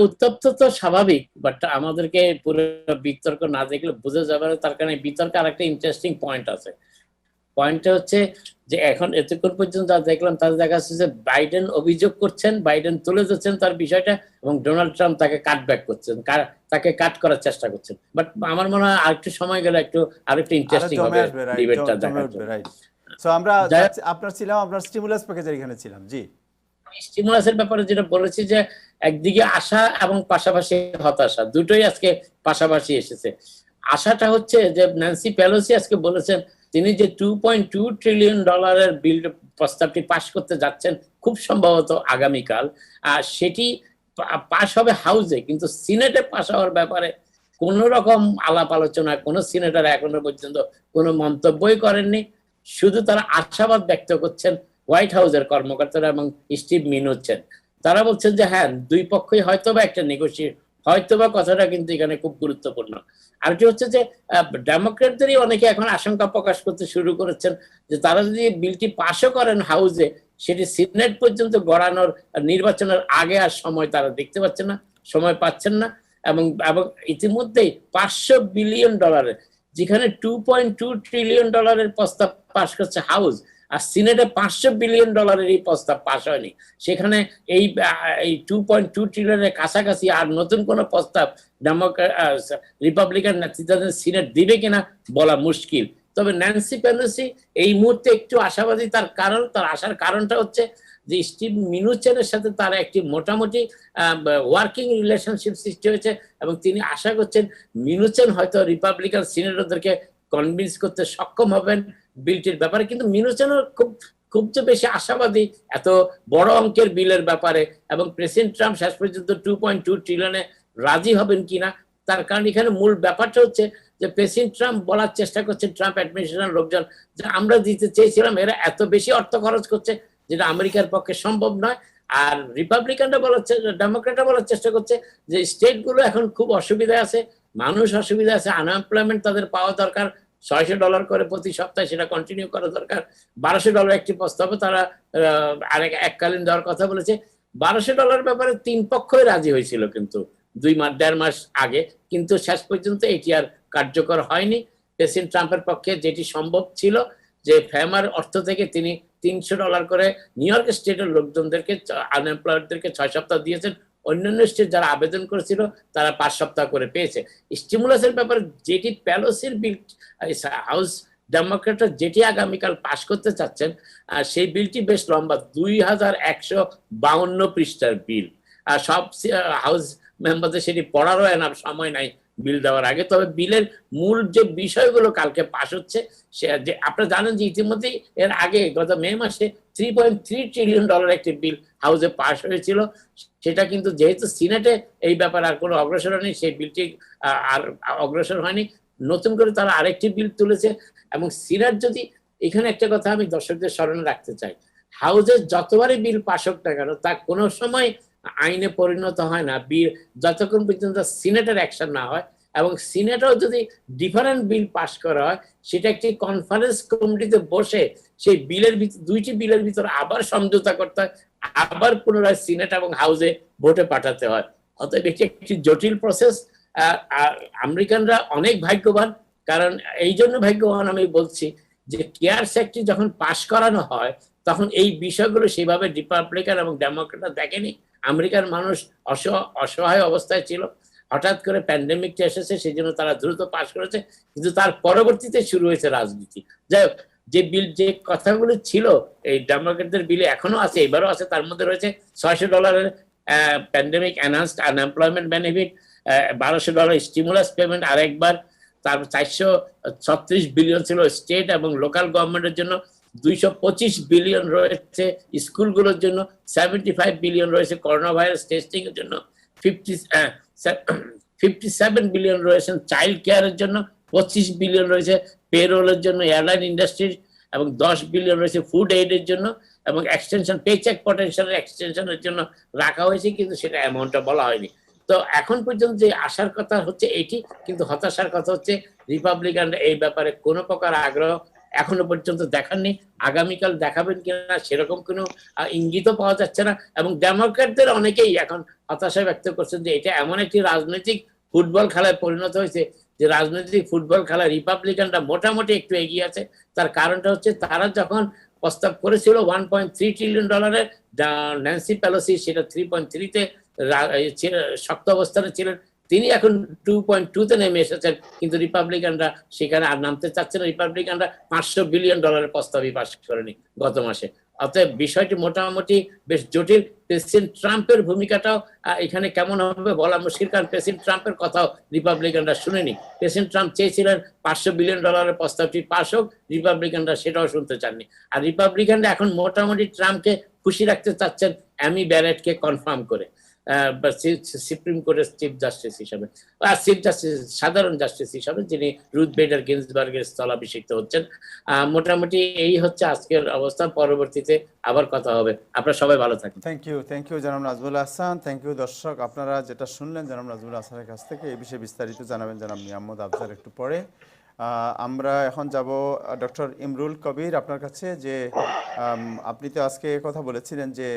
উত্তপ্ত তো স্বাভাবিক, বাট আমাদেরকে পুরো বিতর্ক না দেখলে বোঝা যাবে না। তার কারণে বিতর্কে আরেকটা ইন্টারেস্টিং পয়েন্ট আছে। পয়েন্টটা হচ্ছে যে এখন এতক্ষণ পর্যন্ত যা দেখলাম তাতে দেখা যাচ্ছে যে বাইডেন অভিযোগ করছেন, বাইডেন তুলে যাচ্ছেন তার বিষয়টা, এবং ডোনাল্ড ট্রাম্প তাকে কাটব্যাক করছেন, তাকে কাট করার চেষ্টা করছেন। বাট আমার মনে হয় আরেকটু সময় গেলে আরেকটু ইন্টারেস্টিং হবে ডিবেটটা দেখার জন্য। সো আমরা আপনার ছিলাম, আপনার স্টিমুলাস প্যাকেজের এখানে ছিলাম। জি, স্টিমুলাসের ব্যাপারে যেটা বলেছি যে একদিকে আশা এবং পাশাপাশি হতাশা, দুটোই আজকে পাশাপাশি এসেছে। আশাটা হচ্ছে যে ন্যান্সি পেলোসি আজকে বলেছেন তিনি যে $2.2 ট্রিলিয়ন বিল প্রস্তাবটি পাশ করতে যাচ্ছেন খুব সম্ভবত আগামীকাল, আর সেটি পাশ হবে হাউসে, কিন্তু সিনেটে পাশ হওয়ার ব্যাপারে কোন রকম আলাপ আলোচনা কোন সিনেটর এখনো পর্যন্ত কোনো মন্তব্যই করেননি। শুধু তারা আশাবাদ ব্যক্ত করছেন হোয়াইট হাউসের কর্মকর্তারা এবং স্টিভ মিনুচ্ছেন। তারা বলছেন যে হ্যাঁ, দুই পক্ষই হয়তোবা একটা নেগোসিয়েট, হয়তোবা কথাটা কিন্তু এখানে খুব গুরুত্বপূর্ণ। আর কি হচ্ছে যে ডেমোক্রেটদেরই অনেকে এখন আশঙ্কা প্রকাশ করতে শুরু করেছেন যে তারা যদি বিলটি পাশও করেন হাউসে, সেটি সিনেট পর্যন্ত গড়ানোর নির্বাচনের আগে আর সময় তারা দেখতে পাচ্ছেন না, সময় পাচ্ছেন না। এবং ইতিমধ্যেই $500 বিলিয়ন, যেখানে $2.2 ট্রিলিয়ন প্রস্তাব পাশ করছে হাউস, আর সিনেটে $500 বিলিয়ন এই প্রস্তাব পাশ হয়নি। সেখানে এই 2.2 ট্রিলিয়নের কাছাকাছি আর নতুন কোন প্রস্তাব রিপাবলিকান নেতৃত্বাধীন সিনেট দিবে কিনা বলা মুশকিল। তবে ন্যান্সি পেলোসি এই মুহূর্তে একটু আশাবাদী। তার আসার কারণটা হচ্ছে যে স্টিভ মিনুচেনের সাথে তার একটি মোটামুটি ওয়ার্কিং রিলেশনশিপ সৃষ্টি হয়েছে, এবং তিনি আশা করছেন মিনুচেন হয়তো রিপাবলিকান সিনেটরদেরকে কনভিন্স করতে সক্ষম হবেন বিলটির ব্যাপারে। কিন্তু মিনুচেনও খুব যে বেশি আশাবাদী এত বড় অঙ্কের বিলের ব্যাপারে, এবং প্রেসিডেন্ট ট্রাম্প শেষ পর্যন্ত $2.2 ট্রিলিয়নে রাজি হবেন কিনা, তার কারণ এখানে মূল ব্যাপারটা হচ্ছে যে প্রেসিডেন্ট ট্রাম্প বলার চেষ্টা করছে, ট্রাম্প অ্যাডমিনিস্ট্রেশন লোকজন, যে আমরা দিতে চেয়েছিলাম, এরা এত বেশি অর্থ খরচ করছে যেটা আমেরিকার পক্ষে সম্ভব নয়। আর রিপাবলিকানরা ডেমোক্রেটরা বলার চেষ্টা করছে যে স্টেট গুলো এখন খুব অসুবিধায় আছে, মানুষ অসুবিধা আছে, আনএমপ্লয়মেন্ট তাদের পাওয়া দরকার, $600 করে প্রতি সপ্তাহে সেটা কন্টিনিউ করা দরকার। $1200 একটি প্রস্তাবে তারা আরেক এককালীন দেওয়ার কথা বলেছে। $1200 ব্যাপারে 3 পক্ষই রাজি হয়েছিল, কিন্তু 1.5 মাস আগে, কিন্তু শেষ পর্যন্ত এটি আর কার্যকর হয়নি। প্রেসিডেন্ট ট্রাম্পের পক্ষে যেটি সম্ভব ছিল যে ফেমার অর্থ থেকে তিনি $300 করে নিউ ইয়র্ক স্টেটের লোকজনদেরকে, আনএমপ্লয়েডদেরকে 6 সপ্তাহ দিয়েছেন। অন্যান্য স্টেট যারা আবেদন করেছিল তারা 5 সপ্তাহ করে পেয়েছে। স্টিমুলাসের ব্যাপারে যেটি পেলোসির বিল, হাউস ডেমোক্রেটরা যেটি আগামীকাল পাশ করতে চাচ্ছেন, সেই বিলটি বেশ লম্বা, 2152 পৃষ্ঠার বিল। আর সব হাউস মেম্বারদের সেটি পড়ারও এনাফ সময় নাই বিল দেওয়ার আগে। তবে বিলের মূল যে বিষয়গুলো কালকে পাশ হচ্ছে, সে যে আপনারা জানেন যে ইতিমধ্যেই এর আগে গত মে মাসে $3.3 ট্রিলিয়ন একটি বিল হাউসে পাশ হয়েছিল। সেটা কিন্তু যেহেতু সিনেটে এই ব্যাপারে আর কোনো অগ্রসর হয়নি, সেই বিলটি আর অগ্রসর হয়নি। নতুন করে তারা আরেকটি বিল তুলেছে। এবং সিনেট যদি, এখানে একটা কথা আমি দর্শকদের স্মরণে রাখতে চাই, হাউসের যতবারই বিল পাশ হোক না কেন, তা কোনো সময় আইনে পরিণত হয় না বিল যতক্ষণ পর্যন্ত সিনেটের অ্যাকশন না হয়। এবং সিনেটেও যদি ডিফারেন্ট বিল পাস করা হয়, সেটা একটি কনফারেন্স কমিটিতে বসে সেই বিলের দুইটি বিলের ভিতরে আবার সমঝোতা করতে হয়, আবার পুনরায় সিনেট এবং হাউসে ভোটে পাঠাতে হয়। অতএব এটি একটি জটিল প্রসেস। আমেরিকানরা অনেক ভাগ্যবান, কারণ এই জন্য ভাগ্যবান আমি বলছি যে কেয়ারস অ্যাক্টটি যখন পাশ করানো হয় তখন এই বিষয়গুলো সেভাবে রিপাবলিকান এবং ডেমোক্রেটরা দেখেনি। আমেরিকার মানুষ অসহায় অবস্থায় ছিল, হঠাৎ করে প্যান্ডেমিকটা এসেছে, সেই জন্য তারা দ্রুত পাশ করেছে। কিন্তু তার পরবর্তীতে শুরু হয়েছে রাজনীতি। যাই হোক, যে বিল, যে কথাগুলো ছিল এই ডেমোক্রেটদের বিলে এখনো আছে, এবারও আছে, তার মধ্যে রয়েছে $600 pandemic enhanced unemployment benefit, $1200 stimulus payment আরেকবার, তারপর 436 বিলিয়ন ছিল স্টেট এবং লোকাল গভর্নমেন্টের জন্য, 225 বিলিয়ন রয়েছে স্কুলগুলোর জন্য, 75 বিলিয়ন রয়েছে করোনা ভাইরাস টেস্টিং এর জন্য, 57 বিলিয়ন রয়েছে চাইল্ড কেয়ারের জন্য, 25 বিলিয়ন রয়েছে পেরোলের জন্য এয়ারলাইন ইন্ডাস্ট্রির, এবং 10 বিলিয়ন রয়েছে ফুড এইডের জন্য, এবং এক্সটেনশন, পেচেক পটেনশিয়ালের এক্সটেনশনের জন্য রাখা হয়েছে, কিন্তু সেটা অ্যামাউন্টটা বলা হয়নি। তো এখন পর্যন্ত যে আশার কথা হচ্ছে এটি, কিন্তু হতাশার কথা হচ্ছে রিপাবলিকানরা এই ব্যাপারে কোনো প্রকার আগ্রহ এখনো পর্যন্ত দেখাননি। আগামীকাল দেখাবেন কিনা সেরকম কোনো ইঙ্গিতও পাওয়া যাচ্ছে না। এবং ডেমোক্রেটদের অনেকেই এখন হতাশা ব্যক্ত করছেন যে এটা এমন একটি রাজনৈতিক ফুটবল খেলায় পরিণত হয়েছে যে রাজনৈতিক ফুটবল খেলায় রিপাবলিকানরা মোটামুটি একটু এগিয়ে আছে। তার কারণটা হচ্ছে তারা যখন প্রস্তাব করেছিল $1.3 ট্রিলিয়ন, ন্যান্সি পেলোসি সেটা 3.3-তে শক্ত অবস্থানে ছিলেন, তিনি এখন 2.2-তে নেমে এসেছেন, কিন্তু রিপাবলিকানরা সেখানে আর নামতে চাচ্ছে না। রিপাবলিকানরা $500 বিলিয়ন প্রস্তাবই পাস করেনি গত মাসে। অতএব বিষয়টি মোটামুটি বেশ জটিল। প্রেসিডেন্ট ট্রাম্পের ভূমিকাটাও এখানে কেমন হবে বলা মুশকিল, কারণ প্রেসিডেন্ট ট্রাম্পের কথাও রিপাবলিকানরা শুনেনি। প্রেসিডেন্ট ট্রাম্প চেয়েছিলেন $500 বিলিয়ন প্রস্তাবটি পাস হোক, রিপাবলিকানরা সেটাও শুনতে চাননি। আর রিপাবলিকানরা এখন মোটামুটি ট্রাম্পকে খুশি রাখতে চাচ্ছেন অ্যামি ব্যারেটকে কনফার্ম করে সুপ্রিম কোর্টের চিফ জাস্টিস হিসাবে, চিফ জাস্টিস, সাধারণ জাস্টিস হিসাবে, যিনি রুথ বেডার গিন্সবার্গের স্থলাভিষিক্ত হচ্ছেন। মোটামুটি এই হচ্ছে আজকের অবস্থা। পরবর্তীতে আবার কথা হবে। আপনারা সবাই ভালো থাকুন। থ্যাংক ইউ জনাব নাজমুল হাসান। থ্যাংক ইউ দর্শক, আপনারা যেটা শুনলেন জনাব নাজমুল হাসানের কাছ থেকে, এই বিষয়ে বিস্তারিত জানাবেন জনাব মিয়াম্মদ আফজাল একটু পরে। আমরা এখন যাব ডক্টর ইমরুল কবির আপনার কাছে। যে আপনি তো আজকে কথা বলেছিলেন যে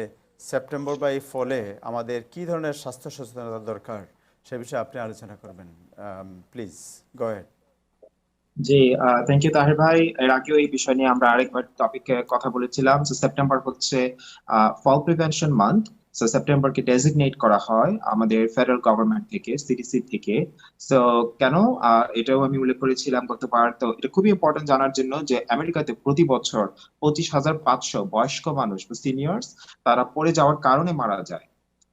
সেপ্টেম্বর বা এই ফলে আমাদের কি ধরনের স্বাস্থ্য সচেতনতা দরকার, সে বিষয়ে আপনি আলোচনা করবেন। Please go ahead. জি, থ্যাংক ইউ তাহের ভাই। এর আগেও এই বিষয় নিয়ে আমরা আরেকবার টপিকে কথা বলেছিলাম। সেপ্টেম্বর হচ্ছে ফল প্রিভেনশন মান্থ। সেপ্টেম্বরকে ডেজিগনেট করা হয় আমাদের ফেডারেল গভর্নমেন্ট থেকে, সিডিসি থেকে। কেন, এটাও আমি উল্লেখ করেছিলাম গতবার। তো এটা খুবই ইম্পর্টেন্ট জানার জন্য যে আমেরিকাতে প্রতি বছর 25,500 বয়স্ক মানুষ বা সিনিয়র্স তারা পড়ে যাওয়ার কারণে মারা যায়।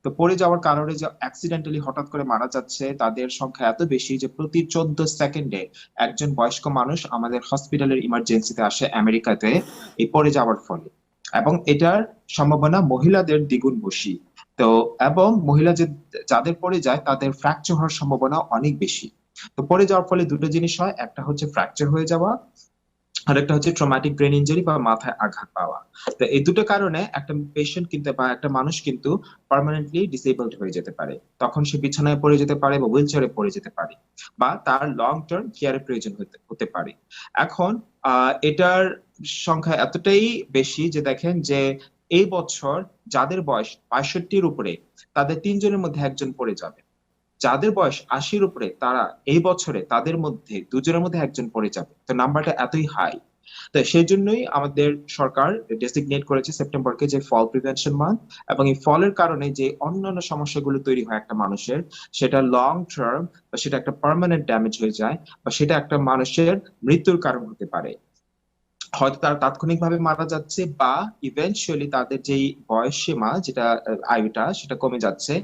তো পড়ে যাওয়ার কারণে যে অ্যাক্সিডেন্টালি হঠাৎ করে মারা যাচ্ছে তাদের সংখ্যা এত বেশি যে প্রতি 14 সেকেন্ডে একজন বয়স্ক মানুষ আমাদের হসপিটালের ইমার্জেন্সিতে আসে আমেরিকাতে এই পড়ে যাওয়ার ফলে। এবং এটার সম্ভাবনা মহিলাদের দ্বিগুণ বেশি। তো এবং মহিলা যাদের পড়ে যায় তাদের ফ্র্যাকচার হওয়ার সম্ভাবনা অনেক বেশি। তো পড়ে যাওয়ার ফলে দুটো জিনিস হয়, একটা হচ্ছে ফ্র্যাকচার হয়ে যাওয়া, আরেকটা হচ্ছে ট্রমাটিক ব্রেন ইনজুরি বা মাথায় আঘাত পাওয়া। তো এই দুটো কারণে একটা পেশেন্ট কিন্তু বা একটা মানুষ কিন্তু পার্মানেন্টলি ডিসেবলড হয়ে যেতে পারে। তখন সে বিছানায় পড়ে যেতে পারে বা হুইল চেয়ারে পড়ে যেতে পারে, বা তার লং টার্ম কেয়ারের প্রয়োজন হতে পারে। এখন এটার সংখ্যা এতটাই বেশি যে দেখেন যে এই বছর যাদের বয়স 65-র উপরে তাদের 3 জনের মধ্যে একজন পড়ে যাবে। যাদের বয়স 80-র উপরে তারা এই বছরে তাদের মধ্যে 2 জনের মধ্যে একজন পড়ে যাবে। তো নাম্বারটা এতই হাই। তো সেই জন্যই আমাদের সরকার ডেসিগনেট করেছে সেপ্টেম্বরকে যে ফল প্রিভেনশন মান্থ, এবং এই ফলের কারণে যে অন্যান্য সমস্যাগুলো তৈরি হয় একটা মানুষের, সেটা লং টার্ম বা সেটা একটা পার্মানেন্ট ড্যামেজ হয়ে যায়, বা সেটা একটা মানুষের মৃত্যুর কারণ হতে পারে। হয়তো তারা তাৎক্ষণিকভাবে মারা যাচ্ছে, বা ইভেনচুয়ালি তাদের যেই বয়স সীমা যেটা আয়ুটা সেটা কমে যাচ্ছে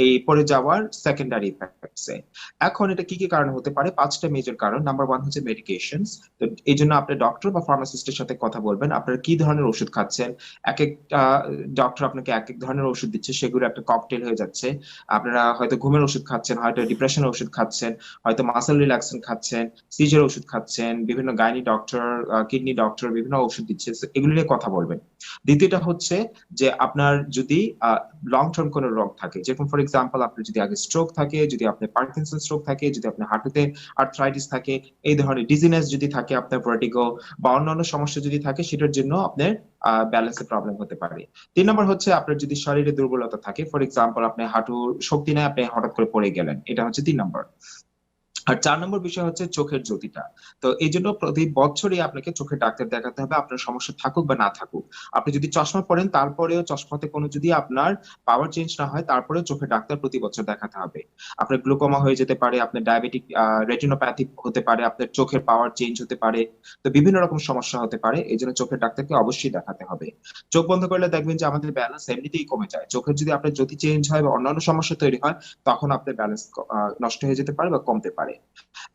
এই পড়ে যাওয়ার সেকেন্ডারি ইফেক্টসে। এখন এটা কি কি কারণে হতে পারে? 5টা মেজর কারণ। নাম্বার 1 হচ্ছে মেডিকেশনস। তো এই জন্য আপনি ডক্টর বা ফার্মাসিস্টের সাথে কথা বলবেন, আপনারা কি ধরনের ওষুধ খাচ্ছেন। এক একটা ডক্টর আপনাকে এক এক ধরনের ওষুধ দিচ্ছে, সেগুলো একটা ককটেল হয়ে যাচ্ছে। আপনারা হয়তো ঘুমের ওষুধ খাচ্ছেন, হয়তো ডিপ্রেশনের ওষুধ খাচ্ছেন, হয়তো মাসেল রিল্যাক্সেন্ট খাচ্ছেন, সিজার ওষুধ খাচ্ছেন, বিভিন্ন গাইনি ডক্টর, কিডনি ডক্টর বিভিন্ন ওষুধ দিচ্ছে, এগুলো নিয়ে কথা বলবেন। দ্বিতীয়টা হচ্ছে যে আপনার যদি লং টার্ম কোনো রোগ থাকে, যেরকম ফর এক্সাম্পল আপনার যদি আগে স্ট্রোক থাকে, যদি আপনার পার্কিনসন স্ট্রোক থাকে, যদি আপনার হাঁটুতে আর্থ্রাইটিস থাকে, এই ধরনের ডিজিনেস যদি থাকে, আপনার ভার্টিগো বা অন্যান্য সমস্যা যদি থাকে, সেটার জন্য আপনার ব্যালেন্সের প্রবলেম হতে পারে। 3 নম্বর হচ্ছে আপনার যদি শরীরে দুর্বলতা থাকে, ফর এক্সাম্পল আপনি হাঁটুর শক্তি নেই, আপনি হঠাৎ করে পড়ে গেলেন, এটা হচ্ছে 3 নম্বর। আর 4 নম্বর বিষয় হচ্ছে চোখের জ্যোতিটা। তো এই জন্য প্রতি বছরই আপনাকে চোখের ডাক্তার দেখাতে হবে, আপনার সমস্যা থাকুক বা না থাকুক। আপনি যদি চশমা পরেন তারপরেও চশমাতে কোনো যদি আপনার পাওয়ার চেঞ্জ না হয়, তারপরেও চোখের ডাক্তার প্রতি বছর দেখাতে হবে। আপনার গ্লুকোমা হয়ে যেতে পারে, আপনার ডায়াবেটিক রেটিনোপ্যাথি হতে পারে, আপনার চোখের পাওয়ার চেঞ্জ হতে পারে। তো বিভিন্ন রকম সমস্যা হতে পারে, এই জন্য চোখের ডাক্তারকে অবশ্যই দেখাতে হবে। চোখ বন্ধ করলে দেখবেন যে আমাদের ব্যালেন্স এমনিতেই কমে যায়। চোখের যদি আপনার জ্যোতি চেঞ্জ হয় বা অন্যান্য সমস্যা তৈরি হয়, তখন আপনার ব্যালেন্স নষ্ট হয়ে যেতে পারে বা কমতে পারে।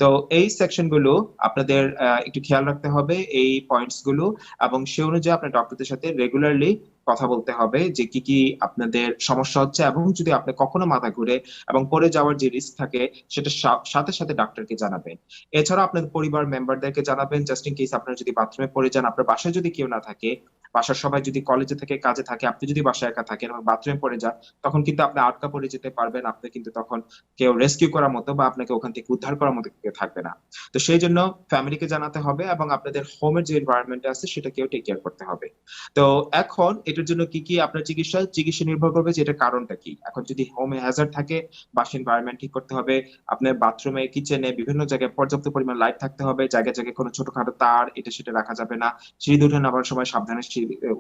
তো এই সেকশন গুলো আপনাদের একটু খেয়াল রাখতে হবে, এই পয়েন্টস গুলো, এবং সে অনুযায়ী আপনার ডক্টরদের সাথে রেগুলারলি কথা বলতে হবে যে কি কি আপনাদের সমস্যা হচ্ছে, এবং যদি আপনি কখনো মাথা ঘুরে এবং পড়ে যাওয়ার যে রিস্ক থাকে সেটা সাথে সাথে ডাক্তারকে জানাবেন। এছাড়া আপনার পরিবার মেম্বারদেরকে জানাবেন, জাস্ট ইন কেস আপনারা যদি বাথরুমে পড়ে যান, আপনার বাসায় যদি কেউ না থাকে, বাসার সবাই যদি কলেজে থেকে কাজে থাকে, আপনি যদি বাসায় একা থাকেন এবং বাথরুমে পড়ে যান, তখন কিন্তু আপনি আটকা পড়ে যেতে পারবেন। আপনি কিন্তু তখন কেউ রেস্কিউ করার মতো বা আপনাকে ওখান থেকে উদ্ধার করার মতো কেউ থাকবে না। তো সেই জন্য ফ্যামিলিকে জানাতে হবে, এবং আপনাদের হোমের যে এনভায়রনমেন্ট আছে সেটাকেও টেক কেয়ার করতে হবে। তো এখন এটার জন্য কি কি আপনার চিকিৎসা নির্ভর করবে যে এটার কারণটা কি। এখন যদি হোমে হ্যাজার্ড থাকে, বাসার এনভায়রনমেন্ট ঠিক করতে হবে। আপনার বাথরুমে, কিচেনে, বিভিন্ন জায়গায় পর্যাপ্ত পরিমাণ লাইট থাকতে হবে। জায়গায় জায়গায় কোনো ছোটখাটো তার এটা সেটা রাখা যাবে না। সিঁড়ি উঠে নামার সময় সাবধানে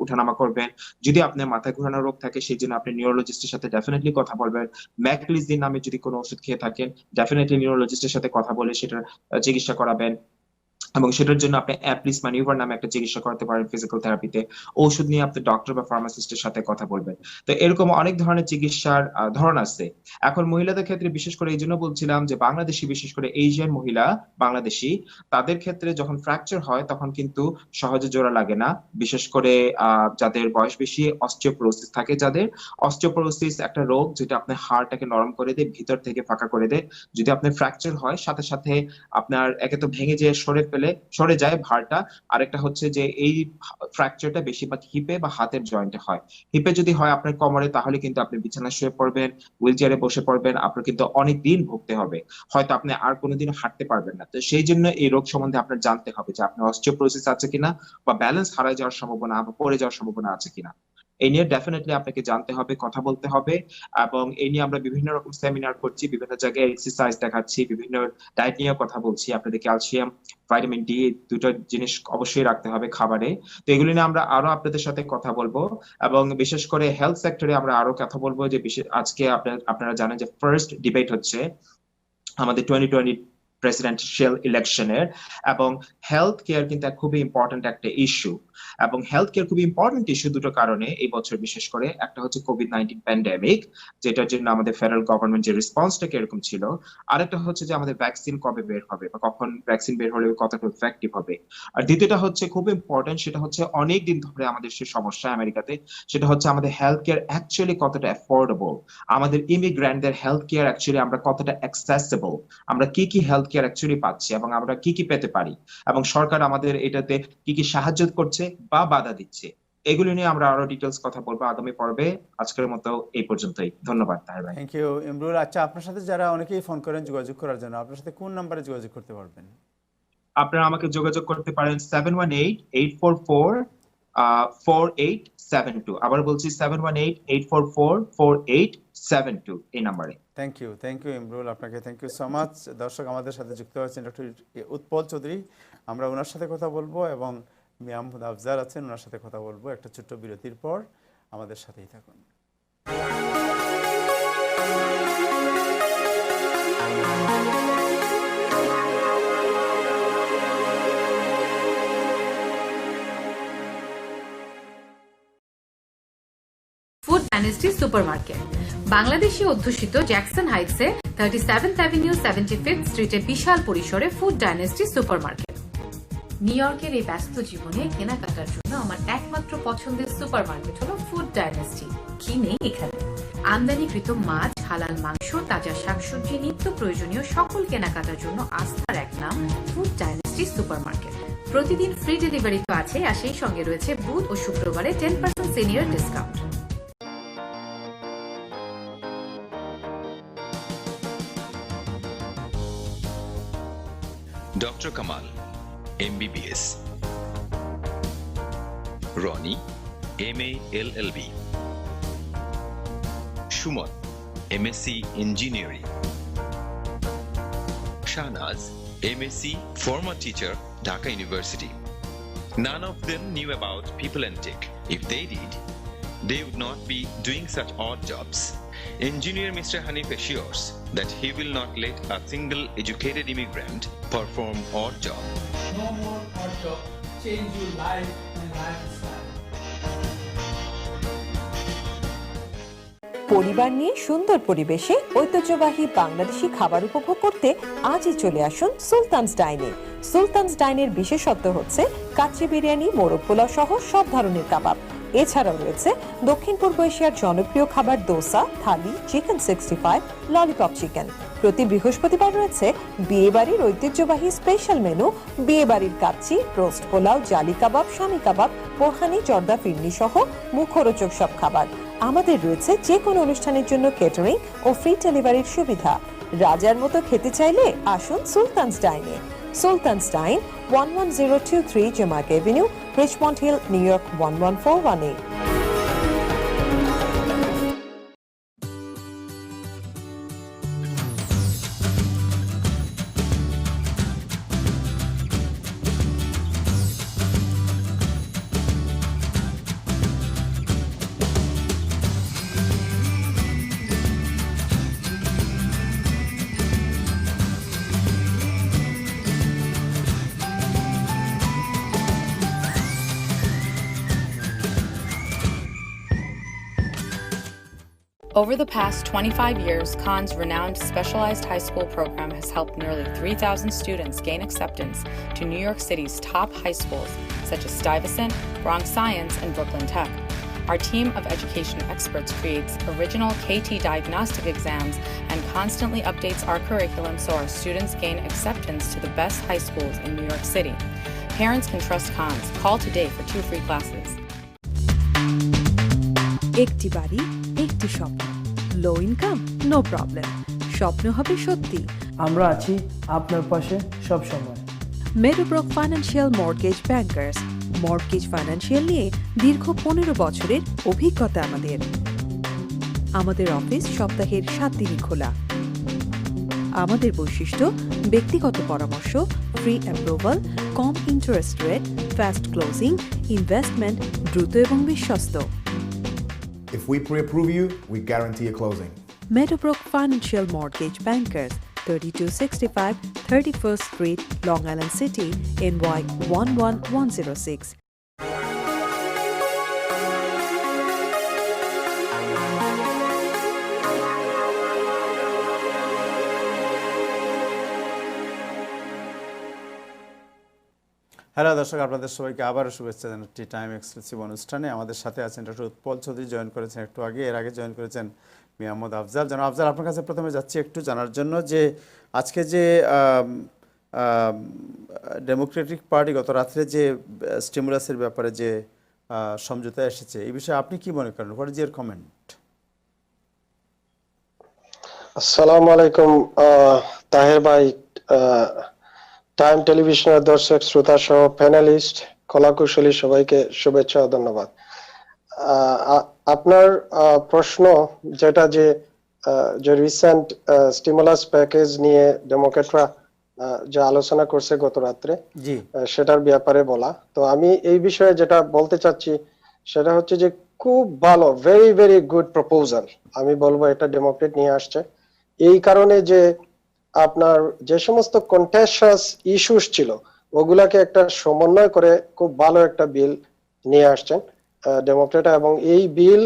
উঠানামা করবেন। যদি আপনার মাথায় ঘোরানো রোগ থাকে, সেই জন্য আপনি নিউরোলজিস্টের সাথে ডেফিনেটলি কথা বলবেন। ম্যাকলিসিন নামে যদি কোনো ওষুধ খেয়ে থাকেন, ডেফিনেটলি নিউরোলজিস্টের সাথে কথা বলে সেটার চিকিৎসা করাবেন। এবং সেটার জন্য আপনি অ্যাপ্লিস ম্যানিউভার নামে একটা চিকিৎসা করতে পারেন ফিজিক্যাল থেরাপিতে। ওষুধ নিয়ে আপনি ডক্টর বা ফার্মাসিস্টের সাথে কথা বলবেন। তো এরকম অনেক ধরনের চিকিৎসার ধরন আছে। এখন মহিলাদের ক্ষেত্রে বিশেষ করে এই জন্য বলছিলাম যে বাংলাদেশি, বিশেষ করে এশিয়ান মহিলা বাংলাদেশি, তাদের ক্ষেত্রে যখন ফ্র্যাকচার হয় তখন কিন্তু সহজে জোড়া লাগে না। বিশেষ করে যাদের বয়স বেশি, অস্টিওপোরোসিস থাকে যাদের, অস্টিওপোরোসিস একটা রোগ যেটা আপনার হাড়টাকে নরম করে দেয়, ভিতর থেকে ফাঁকা করে দেয়। যদি আপনার ফ্র্যাকচার হয়, সাথে সাথে আপনার একে তো ভেঙে যেয়ে সরে যায় ভাড়টা, আরেকটা হচ্ছে যে এই ফ্র্যাকচারটা বেশিরভাগ হিপে বা হাতের জয়েন্টে হয়। হিপে যদি হয় আপনার কোমরে, তাহলে কিন্তু আপনি বিছানায় শুয়ে পড়বেন, হুইল চেয়ারে বসে পড়বেন, আপনার কিন্তু অনেক দিন ভুগতে হবে, হয়তো আপনি আর কোনোদিন হাঁটতে পারবেন না। তো সেই জন্য এই রোগ সম্বন্ধে আপনার জানতে হবে যে আপনার অস্টিওপোরোসিস আছে কিনা, বা ব্যালেন্স হারায় যাওয়ার সম্ভাবনা বা পড়ে যাওয়ার সম্ভাবনা আছে কিনা। এই নিয়ে ডেফিনেটলি আপনাকে জানতে হবে, কথা বলতে হবে। এবং এই নিয়ে আমরা বিভিন্ন রকম সেমিনার করছি, বিভিন্ন জায়গায় এক্সারসাইজ দেখাচ্ছি, বিভিন্ন ডায়েট নিয়ে কথা বলছি। আপনাদের ক্যালসিয়াম, ভিটামিন ডি, দুটো জিনিস অবশ্যই রাখতে হবে খাবারে। তো এগুলি নিয়ে আমরা আরো আপনাদের সাথে কথা বলবো, এবং বিশেষ করে হেলথ সেক্টরে আমরা আরো কথা বলবো। যে আজকে আপনারা জানেন যে ফার্স্ট ডিবেট হচ্ছে আমাদের 2020 প্রেসিডেন্সিয়াল ইলেকশনের, এবং হেলথ কেয়ার কিন্তু খুবই ইম্পর্টেন্ট একটা ইস্যু। এবং হেলথ কেয়ার খুবই ইম্পর্টেন্ট ইস্যু দুটো কারণে এই বছর, বিশেষ করে একটা হচ্ছে কোভিড-19 প্যান্ডেমিক, যেটার জন্য আমাদের ফেডারেল গভর্নমেন্ট যে রেসপন্সটা কিরকম ছিল, আরেকটা হচ্ছে যে আমাদের ভ্যাকসিন কবে বের হবে বা কখন ভ্যাকসিন বের হলে কতটা ইফেক্টিভ হবে। আর দ্বিতীয়টা হচ্ছে খুব ইম্পর্টেন্ট, সেটা হচ্ছে অনেক দিন ধরে আমাদের যে সমস্যা আমেরিকাতে, সেটা হচ্ছে আমাদের হেলথ কেয়ার অ্যাকচুয়ালি কতটা অ্যাফোর্ডেবল, আমাদের ইমিগ্র্যান্টদের হেলথ কেয়ার অ্যাকচুয়ালি আমরা কতটা অ্যাক্সেসিবল, আমরা কি কি হেলথ কেয়ার অ্যাকচুয়ালি পাচ্ছি এবং আমরা কি কি পেতে পারি, এবং সরকার আমাদের এটাতে কি কি সাহায্য করছে বা বাধা দিচ্ছে, এগুলো নিয়ে আমরা আরো ডিটেলস কথা বলবো আগামী পর্বে। আজকের মতো এই পর্যন্তই, ধন্যবাদ তাহের ভাই। Thank you Imrul. আচ্ছা, আপনার সাথে যারা অনেকেই ফোন করেন যোগাযোগ করার জন্য, আপনার সাথে কোন নাম্বারে যোগাযোগ করতে পারবেন? আপনারা আমাকে যোগাযোগ করতে পারেন 718-844-4872। আবার বলছি 718-844-4872 এই নাম্বারে। থ্যাংক ইউ ইমরুল, আপনাকে থ্যাংক ইউ সো মাচ। দর্শক, আমাদের সাথে যুক্ত হয়েছেন ডক্টর উৎপল চৌধুরী, আমরা ওনার সাথে কথা বলবো, এবং মিয়ামুদ আফজার আছেন, ওনার সাথে কথা বলবো একটা ছোট্ট বিরতির পর। আমাদের সাথেই থাকুন। ফুড ডাইনেস্টি সুপারমার্কেট, বাংলাদেশি অধ্যুষিত জ্যাকসন হাইটসে 37th অ্যাভিনিউ 75th স্ট্রিটে বিশাল পরিসরে ফুড ডাইনেস্টি সুপারমার্কেট। নিউ ইয়র্কের এই ব্যস্ত জীবনে কেনাকাটার জন্য আমার একমাত্র পছন্দের সুপারমার্কেট হলো ফুড ডাইনেস্টি। কি নেই এখানে? আমদানিকৃত মাছ, হালাল মাংস, তাজা শাকসবজি, নিত্য প্রয়োজনীয় সকল কেনাকাটার জন্য আস্থার এক নাম ফুড ডাইনেস্টি সুপারমার্কেট। প্রতিদিন ফ্রি ডেলিভারি তো আছে, আর সেই সঙ্গে রয়েছে বুধ ও শুক্রবারে 10% senior discount. Dr. Kamal, MBBS. Ronnie, MA LLB. Shuman, MSc Engineering. Shahnaz, MSc Former Teacher, Dhaka University. None of them knew about People and Tech. If they did, they would not be doing such odd jobs. Engineer Mr. Hanif assures that he will not let a single educated immigrant perform odd job. No more odd job. Change your life and lifestyle. পরিবার নিয়ে সুন্দর পরিবেশে ঐতিহ্যবাহী বাংলাদেশি খাবার উপভোগ করতে আজই চলে আসুন সুলতানস ডাইনে। সুলতানস ডাইনের বিশেষত্ব হচ্ছে কাচ্চি বিরিয়ানি, মোরগ পোলাও সহ সব ধরনের কাবাব। এছাড়াও রয়েছে দক্ষিণ পূর্ব এশিয়ার জনপ্রিয় খাবার দোসা, থালি, চিকেন 65, ললিপপ চিকেন। প্রতি বৃহস্পতিবার রয়েছে বিয়েবাড়ির ঐতিহ্যবাহী স্পেশাল মেনু, বিয়েবাড়ির কাচ্চি, রোস্ট পোলাও, জালি কাবাব, শামী কাবাব, বোরহানি, জর্দা ফিরনি সহ মুখরোচক সব খাবার। আমাদের রয়েছে যে কোনো অনুষ্ঠানের জন্য কেটারিং ও ফ্রি ডেলিভারির সুবিধা। রাজার মতো খেতে চাইলে আসুন সুলতানস ডাইনে। Sultan's Dine, 11023 Jamaica Avenue, Richmond Hill, New York 11418. Over the past 25 years, Khan's renowned specialized high school program has helped nearly 3,000 students gain acceptance to New York City's top high schools, such as Stuyvesant, Bronx Science, and Brooklyn Tech. Our team of education experts creates original KT diagnostic exams and constantly updates our curriculum so our students gain acceptance to the best high schools in New York City. Parents can trust Khan's. Call today for 2 free classes. একটি বাড়ি, একটি স্বপ্ন, low income, no problem, স্বপ্ন হবে সত্যি। আমরা আছি আপনার পাশে সব সময়। Meadowbrook Financial Mortgage Bankers, mortgage financial নিয়ে দীর্ঘ 15 বছরের অভিজ্ঞতা আমাদের। আমাদের অফিস সপ্তাহের 7 দিনই খোলা। আমাদের বৈশিষ্ট্য ব্যক্তিগত পরামর্শ, ফ্রি অ্যাপ্রুভাল, কম interest rate, fast closing, investment দ্রুত এবং বিশ্বস্ত। If we pre-approve you, we guarantee a closing. Meadowbrook Financial Mortgage Bankers, 3265 31st Street, Long Island City, NY 11106. Hello দর্শক, আপনাদের সবাইকে আবারও শুভেচ্ছা জানাচ্ছি টাইম এক্সক্লুসিভ অনুষ্ঠানে। আমাদের সাথে আছেন ডক্টর উৎপল চৌধুরী, জয়েন করেছেন একটু আগে। এর আগে জয়েন করেছেন মিয়ামদ আফজাল। যেন আফজাল, আপনার কাছে প্রথমে যাচ্ছি একটু জানার জন্য যে আজকে যে ডেমোক্রেটিক পার্টি গত রাত্রে যে স্টিমুলাসের ব্যাপারে যে সমঝোতা এসেছে, এই বিষয়ে আপনি কি মনে করেন? What is your comment? আসসালামু আলাইকুম তাহের ভাই, টাইম টেলিভিশনের দর্শক শ্রোতা সহ প্যানেলিস্ট কলাকুশলী সবাইকে শুভেচ্ছা ও ধন্যবাদ। আপনার প্রশ্ন যেটা যে রিসেন্ট স্টিমুলাস প্যাকেজ নিয়ে ডেমোক্রেটরা যে আলোচনা করছে গত রাত্রে, সেটার ব্যাপারে বলা, তো আমি এই বিষয়ে যেটা বলতে চাচ্ছি সেটা হচ্ছে যে খুব ভালো, ভেরি ভেরি গুড প্রপোজাল। আমি বলবো এটা ডেমোক্রেট নিয়ে আসছে এই কারণে যে আপনার যে সমস্ত কন্টেস্টাস ইস্যুস ছিল ওগুলাকে একটা সমন্বয় করে খুব ভালো একটা বিল নিয়ে আসছেন ডেমোক্রেট, এবং এই বিল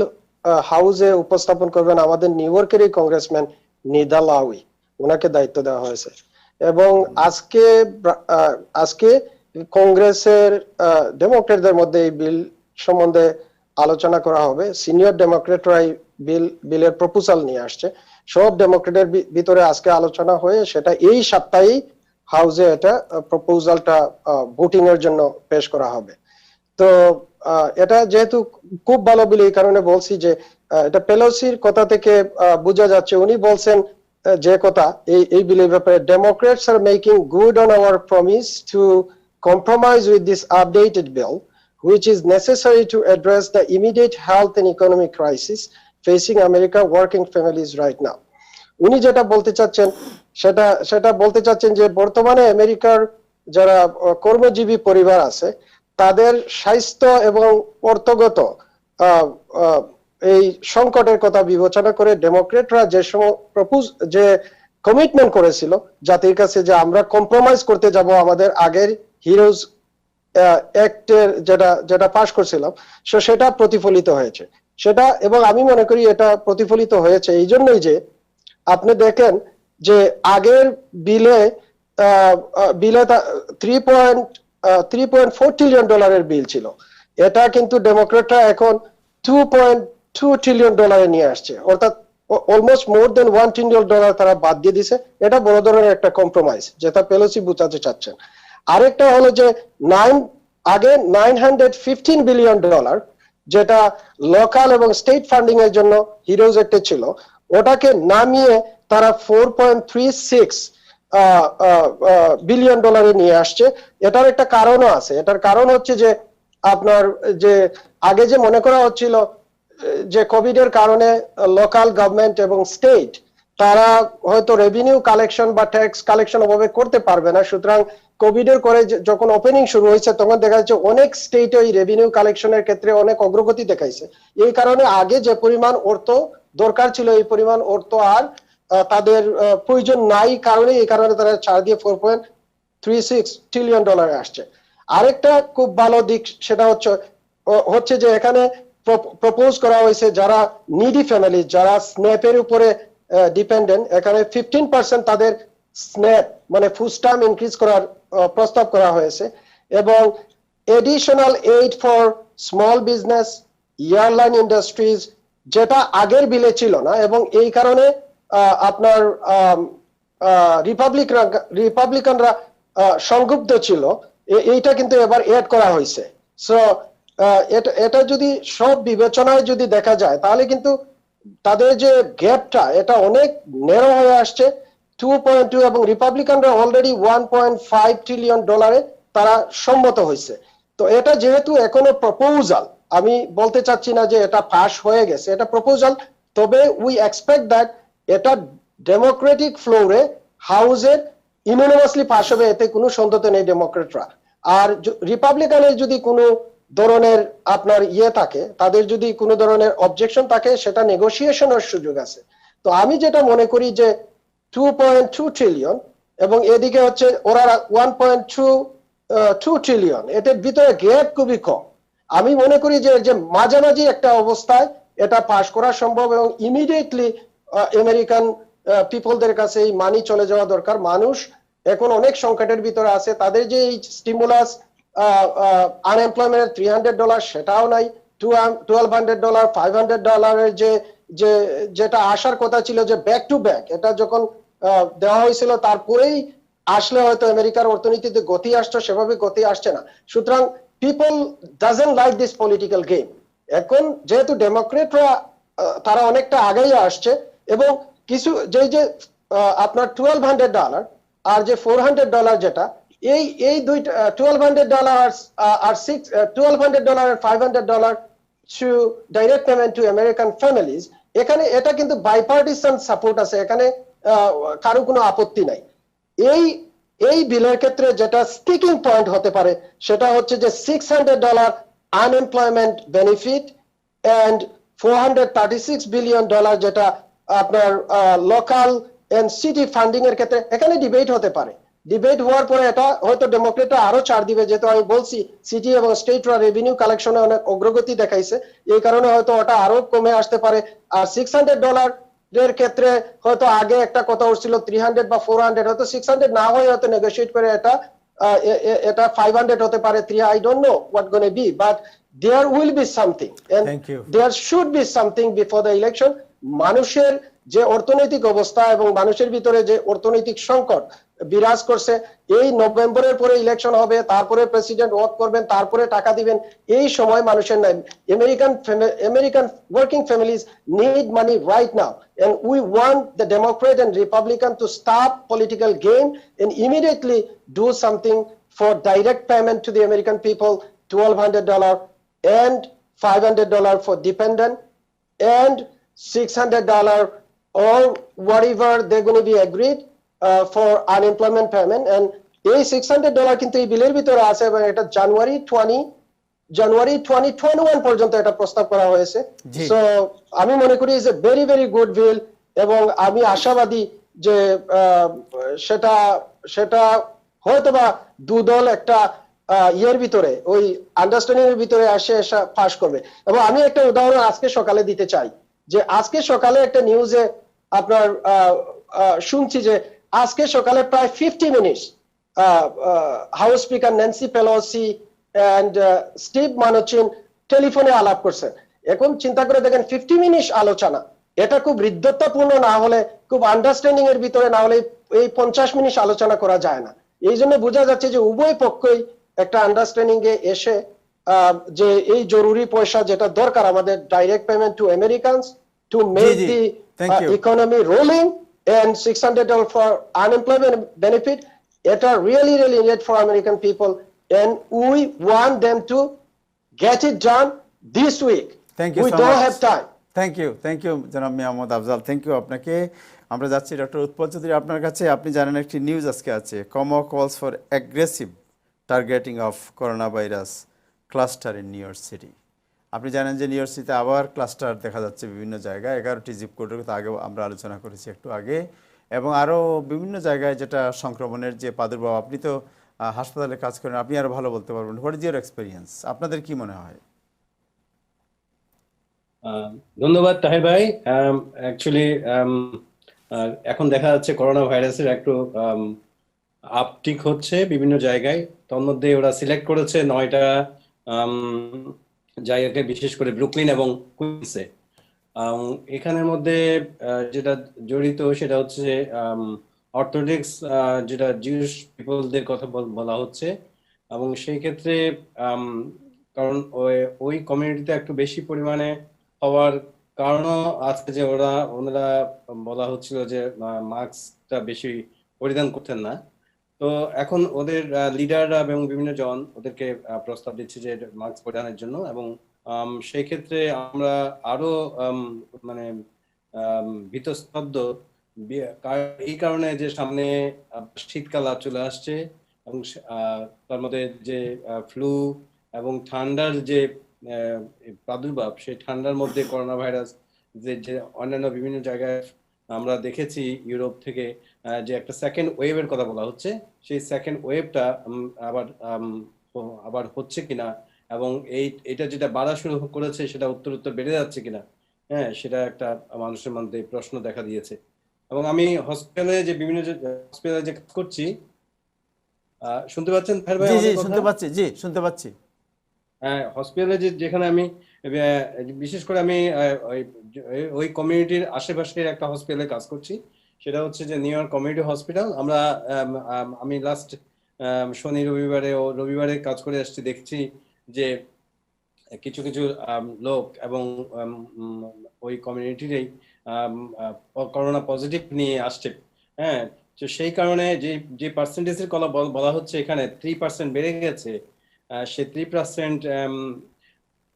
হাউসে উপস্থাপন করবেন আমাদের নিউ ইয়র্কেরই কংগ্রেসম্যান নিদা লাউই, ওনাকে দায়িত্ব দেওয়া হয়েছে। এবং আজকে কংগ্রেসের ডেমোক্রেটদের মধ্যে এই বিল সম্বন্ধে আলোচনা করা হবে। সিনিয়র ডেমোক্রেটরাই বিলের প্রপোজাল নিয়ে আসছে, সব ডেমোক্রেটের ভিতরে আজকে আলোচনা হয়ে সেটা এই সপ্তাহেই হাউসে এটা প্রপোজালটা ভোটিং এর জন্য পেশ করা হবে। তো এটা যেহেতু খুব ভালো বিল, এই কারণে বলছি যে এটা পেলোসির কথা থেকে বোঝা যাচ্ছে, উনি বলছেন যে কথা এই বিলের ব্যাপারে, Democrats are making good on our promise to compromise with this updated bill which is necessary to address the immediate health and economic crisis facing America working families right now. উনি যেটা বলতে চাচ্ছেন সেটা বলতে চাচ্ছেন যে বর্তমানে আমেরিকার যারা কর্মজীবী পরিবার আছে তাদের স্বাস্থ্য এবং অর্থগত এই সংকটের কথা বিবেচনা করে ডেমোক্রেটরা যে কমিটমেন্ট করেছিল জাতির কাছে যে আমরা কম্প্রোমাইজ করতে যাব আমাদের আগের হিরোজ অ্যাক্টের যেটা পাশ করছিলাম, সেটা প্রতিফলিত হয়েছে সেটা। এবং আমি মনে করি এটা প্রতিফলিত হয়েছে এই জন্যই যে আপনি দেখেন যে আগের বিলে 3.4 ট্রিলিয়ন ডলারের বিল ছিল, এটা কিন্তু ডেমোক্রেটরা এখন 2.2 ট্রিলিয়ন ডলারে নিয়ে আসছে, অর্থাৎ অলমোস্ট মোর দেন 1 ট্রিলিয়ন ডলার তারা বাদ দিয়ে দিছে। এটা বড় ধরনের একটা কম্প্রোমাইজ যেটা পেলোসি বুঝাতে চাচ্ছেন। আরেকটা হলো যে আগে 915 বিলিয়ন ডলার যেটা লোকাল এবং স্টেট ফান্ডিং এর জন্য হিরোজ অ্যাক্টে ছিল, ওটাকে নামিয়ে তারা 4.36 বিলিয়ন ডলারে নিয়ে আসছে। এটার একটা কারণও আছে, এটার কারণ হচ্ছে যে আপনার যে আগে যে মনে করা হচ্ছিল যে কোভিড এর কারণে লোকাল গভর্নমেন্ট এবং স্টেট তারা হয়তো রেভিনিউ কালেকশন বা ট্যাক্স কালেকশন ওভাবে করতে পারবে না, সুতরাং কোভিড এর করে যখন ওপেনিং শুরু হয়েছে তখন দেখা যাচ্ছে অনেক স্টেট ওই রেভিনিউ কালেকশনের ক্ষেত্রে অনেক অগ্রগতি দেখাইছে। এই কারণে আগে যে পরিমাণ অর্থ দরকার ছিল এই পরিমাণ অর্থ আর তাদের প্রয়োজন নাই, এই কারণে তারা 4 দিয়ে 4.36 ট্রিলিয়ন ডলারে আসছে। আরেকটা খুব ভালো দিক সেটা হচ্ছে যে এখানে প্রপোজ করা হয়েছে যারা নিডি ফ্যামিলি, যারা স্ন্যাপের উপরে ডিপেন্ডেন্ট, এখানে 15% তাদের স্ন্যাপ মানে ফুড স্ট্যাম্প ইনক্রিজ করার প্রস্তাব করা হয়েছে, এবং additional aid for small business airline industries যেটা আগের বিলে ছিল না, এবং এই কারণে আপনার রিপাবলিকানরা সংক্ষুব্ধ ছিল, এইটা কিন্তু এবার এড করা হয়েছে। সো এটা যদি সব বিবেচনায় যদি দেখা যায় তাহলে কিন্তু তাদের যে গ্যাপটা এটা অনেক ন্যারো হয়ে আসছে 2.2, এবং রিপাবলিকানরা অলরেডি 1.5 ট্রিলিয়ন ডলারে তারা সম্মত হয়েছে। তো এটা যেহেতু এখনো প্রপোজাল, আমি বলতে চাচ্ছি না যে এটা পাস হয়ে গেছে, এটা প্রপোজাল, তবে উই এক্সপেক্ট দ্যাট এটা ডেমোক্রেটিক ফ্লোরে হাউসের ইউনিভার্সালি পাস হবে, এতে কোনো সন্দেহ নেই ডেমোক্রেটরা। আর রিপাবলিকানের যদি কোনো ধরনের আপনার থাকে, তাদের যদি কোনো ধরনের অবজেকশন থাকে, সেটা নেগোসিয়েশনের সুযোগ আছে। তো আমি যেটা মনে করি যে 2.2 ট্রিলিয়ন এবং এদিকে হচ্ছে ওরা 1.2 ট্রিলিয়ন, এটার ভিতরে গ্যাপ খুবই কম। আমি মনে করি যে মাঝামাঝি একটা অবস্থায় এটা পাস করা সম্ভব এবং ইমিডিয়েটলি আমেরিকান পিপলদের কাছে এই মানি চলে যাওয়া দরকার। মানুষ এখন অনেক সংকটের ভিতরে আছে, তাদের যে এই স্টিমুলাস আনএমপ্লয়মেন্ট $300 সেটাও নাই, $1,200 $500 যেটা আসার কথা ছিল যে ব্যাক টু ব্যাক, এটা যখন দেওয়া হয়েছিল তারপরেই আসলে হয়তো আমেরিকার অর্থনীতিতে গতি আসছে, সেভাবে গতি আসছে না। সুতরাং people doesn't like this political game. এখন যেহেতু ডেমোক্রেটরা তারা অনেকটা আগেই আসছে এবং কিছু যে আপনার $1,200 আর যে $400 যেটা এই দুইটা $1,200 আর $1,200 আর $500 to direct payment to American families, এখানে এটা কিন্তু বাইপার্টিসান সাপোর্ট আছে, এখানে কারো কোনো আপত্তি নাই। এই বিলের ক্ষেত্রে যেটা স্টিকিং পয়েন্ট হতে পারে সেটা হচ্ছে যে $600 আনএমপ্লয়মেন্ট বেনিফিট এন্ড $436 বিলিয়ন যেটা আপনার লোকাল এন্ড সিটি ফান্ডিং এর ক্ষেত্রে এখানে ডিবেট হতে পারে। ডিবেট হওয়ার পরে এটা হয়তো ডেমোক্রেটরা আরো ছাড় দিবে, যেহেতু আমি বলছি সিটি এবং স্টেটরা রেভিনিউ কালেকশনে অনেক অগ্রগতি দেখাইছে, এই কারণে হয়তো ওটা আরো কমে আসতে পারে। আর $600 এর ক্ষেত্রে হয়তো আগে একটা কথা উঠছিল 300 বা 400, হয়তো 600 না হয়ে হয়তো নেগোশিয়েট করে এটা 500 হতে পারে, 3, I don't know what gonna be, but there will be something and there should be something before the election. মানুষের যে অর্থনৈতিক অবস্থা এবং মানুষের ভিতরে যে অর্থনৈতিক সংকট বিরাজ করছে, এই নভেম্বরের পরে ইলেকশন হবে, তারপরে প্রেসিডেন্ট ওয়ার্ক করবেন, তারপরে টাকা দিবেন, এই সময় মানুষের নাই। American working families need money right now and we want the Democrat and Republican to stop political game and immediately do something for direct payment to the American people, $1,200 and $500 for dependent and $600 or whatever they're going to be agreed for unemployment payment. And এই $600 কিন্তু এই বিলের ভিতরে আছে এবং এটা জানুয়ারি 2021 পর্যন্ত এটা প্রস্তাব করা হয়েছে। সো আমি মনে করি is a very very good bill এবং আমি আশাবাদী যে সেটা হয়তোবা দুদল একটা ইয়ের ভিতরে ওই আন্ডারস্ট্যান্ডিং এর ভিতরে এসে পাস করবে। এবং আমি একটা উদাহরণ আজকে সকালে দিতে চাই যে আজকে সকালে একটা নিউজে আপনার শুনছি যে আজকে সকালে প্রায় 50 minute House Speaker Nancy Pelosi and Steve Mnuchin টেলিফোনে আলাপ করছেন। এখন চিন্তা করে দেখেন 50 মিনিট আলোচনা, এটা খুব হৃদ্যতাপূর্ণ না হলে, খুব আন্ডারস্ট্যান্ডিং এর ভিতরে না হলে এই 50 মিনিট আলোচনা করা যায় না। এই জন্য বোঝা যাচ্ছে যে উভয় পক্ষই একটা আন্ডারস্ট্যান্ডিং এ এসে যে এই জরুরি পয়সা যেটা দরকার আমাদের direct payment to Americans to make the economy rolling and $600 for unemployment benefit, এটা really needed for American people and we want them to get it done this week. Thank you we so don't much. have time. Thank you জনাব Mohammad Afzal, thank you আপনাকে। আমরা যাচ্ছি doctor Utpal Chowdhury আপনার কাছে। আপনি জানেন একটি নিউজ আজকে আছে, কমো কলস for aggressive targeting of corona virus cluster in new York city. আপনি জানেন যে নিউ ইয়র্ক সিটিতে আবার ক্লাস্টার দেখা যাচ্ছে বিভিন্ন জায়গায়, 11টি জিপ কোডের কথা আগেও আমরা আলোচনা করেছি একটু আগে, এবং আরও বিভিন্ন জায়গায় যেটা সংক্রমণের যে প্রাদুর্ভাব। আপনি তো হাসপাতালে কাজ করেন, আপনি আরও ভালো বলতে পারবেন। হোয়াট ইজ ইউর এক্সপিরিয়েন্স, আপনাদের কি মনে হয়? ধন্যবাদ তাহির ভাই। অ্যাকচুয়ালি এখন দেখা যাচ্ছে করোনা ভাইরাসের একটু আপটিক হচ্ছে বিভিন্ন জায়গায়। তার মধ্যে ওরা সিলেক্ট করেছে 9টা জায়গাকে, বিশেষ করে ব্রুকলিন এবং কুইন্সে। এখানের মধ্যে যেটা জড়িত সেটা হচ্ছে অর্থোডক্স, যেটা জিউস পিপলদের কথা বলা হচ্ছে, এবং সেই ক্ষেত্রে কারণ ওই কমিউনিটিতে একটু বেশি পরিমাণে হওয়ার কারণও আছে যে ওনারা বলা হচ্ছিল যে মাস্কটা বেশি পরিধান করতেন না। তো এখন ওদের লিডাররা এবং বিভিন্ন জন ওদেরকে প্রস্তাব দিচ্ছে যে মাস্ক পরিধানের জন্য, এবং সেই ক্ষেত্রে আমরা আরো মানে ভীতস্তব্ধ এই কারণে যে সামনে শীতকাল চলে আসছে এবং তার মধ্যে যে ফ্লু এবং ঠান্ডার যে প্রাদুর্ভাব, সেই ঠান্ডার মধ্যে করোনা ভাইরাস যে অন্যান্য বিভিন্ন জায়গায় আমরা দেখেছি ইউরোপ থেকে যে একটা সেকেন্ড ওয়েভের কথা বলা হচ্ছে, সেই সেকেন্ড ওয়েভটা আবার হচ্ছে কিনা, এবং এটা যেটা বাড়া শুরু করেছে সেটা উত্তর বেড়ে যাচ্ছে কিনা, হ্যাঁ, সেটা একটা মানুষের মধ্যে প্রশ্ন দেখা দিয়েছে। এবং আমি বিভিন্ন হসপিটালে যে কাজ করছি, শুনতে পাচ্ছেন ভাই? জি শুনতে পাচ্ছি, জি শুনতে পাচ্ছি। হ্যাঁ, হসপিটালে যেখানে আমি বিশেষ করে আমি ওই কমিউনিটির আশেপাশের একটা হসপিটালে কাজ করছি, সেটা হচ্ছে যে নিউ ইয়র্ক কমিউনিটি হসপিটাল। আমি লাস্ট শনি রবিবারে কাজ করে আসছি, দেখছি যে কিছু কিছু লোক এবং ওই কমিউনিটিরই করোনা পজিটিভ নিয়ে আসছে। হ্যাঁ, তো সেই কারণে যে পার্সেন্টেজের কথা বলা হচ্ছে এখানে 3% বেড়ে গেছে, সে 3%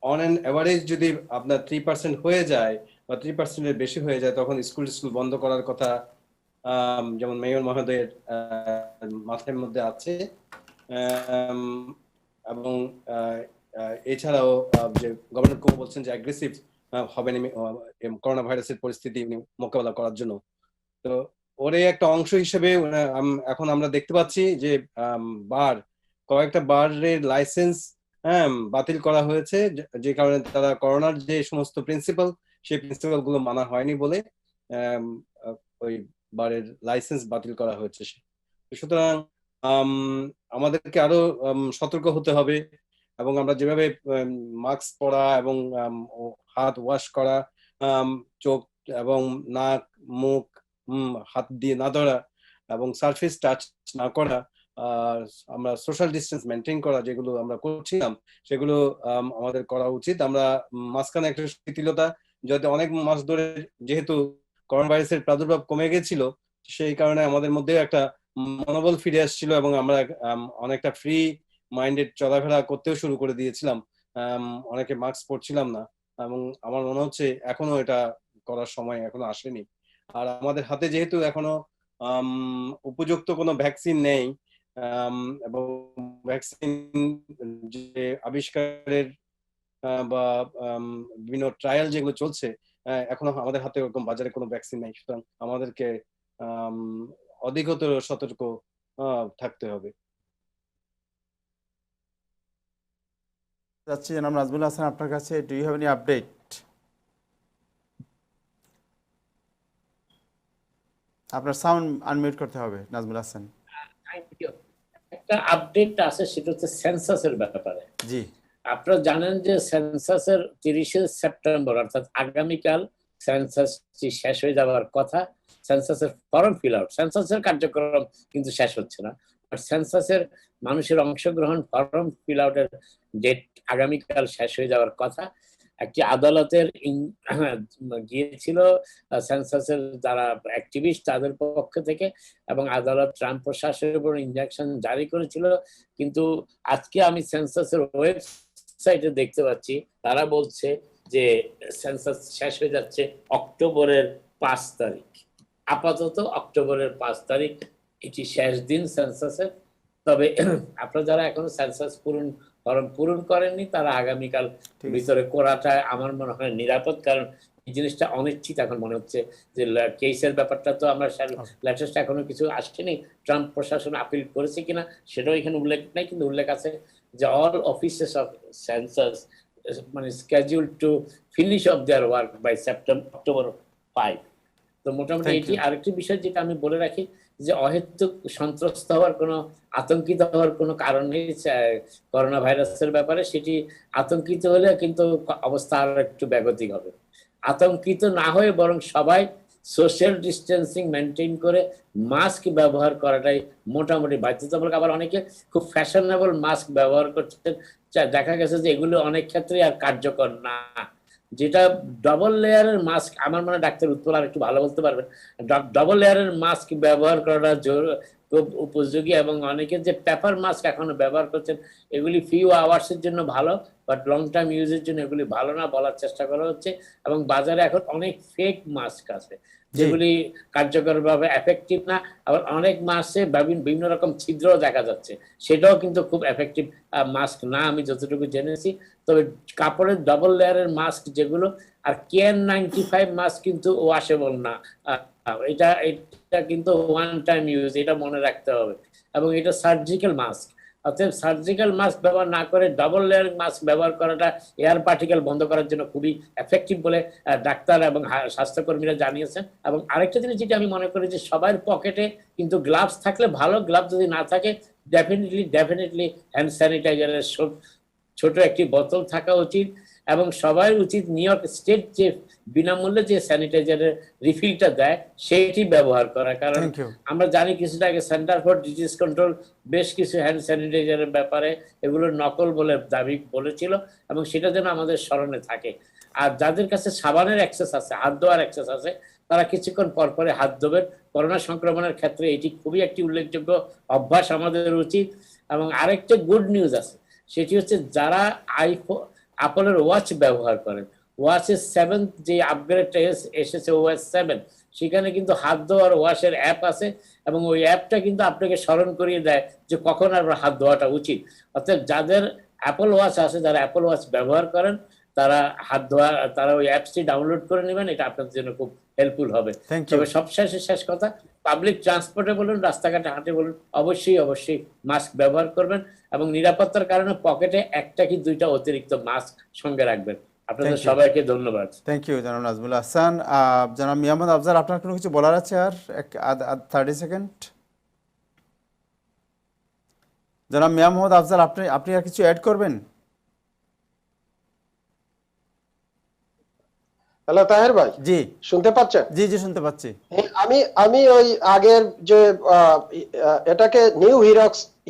অন অ্যান অ্যাভারেজ যদি আপনার 3% হয়ে যায় বা 3% এর বেশি হয়ে যায়, তখন স্কুল বন্ধ করার কথা যেমন মেয়র মহোদয়ের মাথার মধ্যে আছে। এবং এছাড়াও যে গভর্নর কো বলছেন যে অ্যাগ্রেসিভ হবেন করোনা ভাইরাসের পরিস্থিতি মোকাবেলা করার জন্য। তো ওর একটা অংশ হিসেবে এখন আমরা দেখতে পাচ্ছি যে কয়েকটা বারের লাইসেন্স বাতিল করা হয়েছে, যে কারণে তারা করোনার যে সমস্ত প্রিন্সিপাল, সেই প্রিন্সিপাল গুলো মানা হয়নি বলে ওই বারের লাইসেন্স বাতিল করা হয়েছে। সুতরাং আমাদেরকে আরো সতর্ক হতে হবে, এবং আমরা যেভাবে মাস্ক পরা এবং হাত ওয়াশ করা, চোখ এবং নাক মুখ হাত দিয়ে না ধরা এবং সারফেস টাচ না করা, আমরা সোশ্যাল ডিস্টেন্স মেনটেন করা, যেগুলো আমরা করছিলাম সেগুলো আমাদের করা উচিত। আমরা মাঝখানে একটা শিথিলতা, যাতে অনেক মাস ধরে যেহেতু করোনা ভাইরাসের প্রাদুর্ভাব কমে গেছিল, সেই কারণে আমাদের মধ্যে একটা মনোবল ফিরে আসছিল এবং আমরা অনেকটা ফ্রি মাইন্ডেড চলাফেরা করতেও শুরু করে দিয়েছিলাম। অনেকে মাস্ক পরছিলাম না, এবং আমার মনে হচ্ছে এখনো এটা করার সময় এখনো আসেনি। আর আমাদের হাতে যেহেতু এখনো উপযুক্ত কোনো ভ্যাকসিন নেই, এবং ভ্যাকসিন যে আবিষ্কারের বা বিভিন্ন ট্রায়াল যেগুলো চলছে, এখনো আমাদের হাতে ওরকম বাজারে কোনো ভ্যাকসিন নেই। সুতরাং আমাদেরকে অধিকতর সতর্ক থাকতে হবে। যাচ্ছি জনাব নাজমুল হাসান আপনার কাছে, do you have any update? আপনার সাউন্ড আনমিউট করতে হবে নাজমুল হাসান। একটা আপডেট আছে, সেটা হচ্ছে সেন্সাসের ব্যাপারে। জি, আপনারা জানেন যে সেন্সাসের 30শে সেপ্টেম্বর অর্থাৎ আগামীকাল সেন্সাসটি শেষ হয়ে যাওয়ার কথা। সেন্সাসের ফর্ম ফিল আউট, সেন্সাসের কার্যক্রম কিন্তু শেষ হচ্ছে না, আর সেন্সাসের মানুষের অংশগ্রহণ ফর্ম ফিল আউটের ডেট আগামীকাল শেষ হয়ে যাওয়ার কথা। একটি আদালতের গিয়েছিল সেন্সাসের যারা অ্যাক্টিভিস্ট তাদের পক্ষ থেকে, এবং আদালত ট্রাম্প প্রশাসনের উপর ইনজাকশন জারি করেছিল। কিন্তু আজকে আমি সেন্সাসের ওয়েবসাইটে দেখতে পাচ্ছি তারা বলছে যে সেন্সাস শেষ হয়ে যাচ্ছে অক্টোবরের 5 তারিখ। আপাতত অক্টোবরের 5 তারিখ এটি শেষ দিন সেন্সাসের। তবে আপনারা যারা এখনো সেন্সাস ফর্ম পূরণ করেননি, তারা আগামীকাল ভিতরে করাটা আমার মনে হয় নিরাপদ, কারণ এই জিনিসটা অনিশ্চিত এখন মনে হচ্ছে। যে কেসের ব্যাপারটা তো আমরা লেটেস্ট এখনো কিছু আসছেনি, ট্রাম্প প্রশাসন আপিল করেছে কিনা সেটাও এখানে উল্লেখ নেই, কিন্তু উল্লেখ আছে যে অল অফিসেস অফ সেন্সাস মানে schedule to finish off their work by October 5। তো মোটামুটি এটি আরেকটি বিষয় যেটা আমি বলে রাখি, যে অহেতুক সন্ত্রস্ত হওয়ার কোনো, আতঙ্কিত হওয়ার কোনো কারণ নেই করোনা ভাইরাসের ব্যাপারে। সেটি আতঙ্কিত হলে কিন্তু অবস্থা আরো একটু ব্যাগতিক হবে। আতঙ্কিত না হয়ে বরং সবাই সোশ্যাল ডিস্টেন্সিং মেনটেন করে মাস্ক ব্যবহার করাটাই মোটামুটি বাধ্যতামূলক। আবার অনেকে খুব ফ্যাশনেবল মাস্ক ব্যবহার করছেন, দেখা গেছে যে এগুলো অনেক ক্ষেত্রে আর কার্যকর না। যেটা ডবল লেয়ারের মাস্ক, আমার মনে হয় ডাক্তার উৎপল আর একটু ভালো বলতে পারবেন, ডবল লেয়ারের মাস্ক ব্যবহার করা খুব উপযোগী। এবং অনেকে যে পেপার মাস্ক এখনো ব্যবহার করছেন, এগুলি ফিউ আওয়ার্সের জন্য ভালো, বাট লং টার্ম ইউজের জন্য এগুলি ভালো না, বলার চেষ্টা করা হচ্ছে। এবং বাজারে এখন অনেক ফেক মাস্ক আছে যেগুলি কার্যকরভাবে এফেক্টিভ না, আবার অনেক মাস্কে বিভিন্ন রকম ছিদ্র দেখা যাচ্ছে, সেটাও কিন্তু খুব এফেক্টিভ মাস্ক না আমি যতটুকু জেনেছি। তবে কাপড়ের ডবল লেয়ারের মাস্ক যেগুলো, আর KN95 মাস্ক কিন্তু ওয়াশেবল না, এটা কিন্তু ওয়ান টাইম ইউজ, এটা মনে রাখতে হবে। এবং এটা সার্জিক্যাল মাস্ক, অতএব সার্জিক্যাল মাস্ক ব্যবহার না করে ডাবল লেয়ারিং মাস্ক ব্যবহার করাটা এয়ার পার্টিকেল বন্ধ করার জন্য খুবই এফেক্টিভ বলে ডাক্তার এবং স্বাস্থ্যকর্মীরা জানিয়েছেন। এবং আরেকটা জিনিস যেটা আমি মনে করি যে সবার পকেটে কিন্তু গ্লাভস থাকলে ভালো, গ্লাভস যদি না থাকে ডেফিনেটলি হ্যান্ড স্যানিটাইজারের ছোট একটি বোতল থাকা উচিত। এবং সবাই উচিত নিউ ইয়র্ক স্টেট যে বিনামূল্যে যে স্যানিটাইজারের রিফিলটা দেয় সেইটি ব্যবহার করা, কারণ আমরা জানি কিছুটা আগে সেন্টার ফর ডিজিজ কন্ট্রোল বেশ কিছু হ্যান্ড স্যানিটাইজারের ব্যাপারে এগুলো নকল বলে দাবি বলেছিল, এবং সেটা যেন আমাদের স্মরণে থাকে। আর যাদের কাছে সাবানের অ্যাক্সেস আছে, হাত ধোয়ার অ্যাক্সেস আছে, তারা কিছুক্ষণ পর পরে হাত ধোবেন। করোনা সংক্রমণের ক্ষেত্রে এটি খুবই একটি উল্লেখযোগ্য অভ্যাস আমাদের উচিত। এবং আরেকটা গুড নিউজ আছে, সেটি হচ্ছে যারা অ্যাপলের ওয়াচ ব্যবহার করেন, ওয়াচের 7th যে আপগ্রেডটা এসেছে OS 7, সেখানে কিন্তু হাত ধোয়ার ওয়াশের অ্যাপ আছে, এবং ওই অ্যাপটা কিন্তু আপনাকে স্মরণ করিয়ে দেয় যে কখন আপনার হাত ধোয়াটা উচিত। অর্থাৎ যাদের অ্যাপল ওয়াচ আছে, যারা অ্যাপল ওয়াচ ব্যবহার করেন, তারা তারা ওই অ্যাপসটি ডাউনলোড করে নেবেন, এটা আপনাদের জন্য খুব হেল্পফুল হবে। তবে সবশেষে শেষ কথা, পাবলিক ট্রান্সপোর্টে বলুন, রাস্তাঘাটে হাঁটে বলুন, অবশ্যই মাস্ক ব্যবহার করবেন, এবং নিরাপত্তার কারণে পকেটে একটা কি দুইটা অতিরিক্ত মাস্ক সঙ্গে রাখবেন। আপনাদের সবাইকে ধন্যবাদ। থ্যাংক ইউ জনাব নাজমুল হাসান। জনাব মিয়ামত আফজাল, আপনার কোনো কিছু বলার আছে? আর 30 সেকেন্ড। জনাব মিয়ামত আফজাল, আপনি আর কিছু অ্যাড করবেন? হ্যালো তাহের ভাই, জি শুনতে পাচ্ছেন? জি শুনতে পাচ্ছি। আমি ওই আগের যে এটাকে নিউ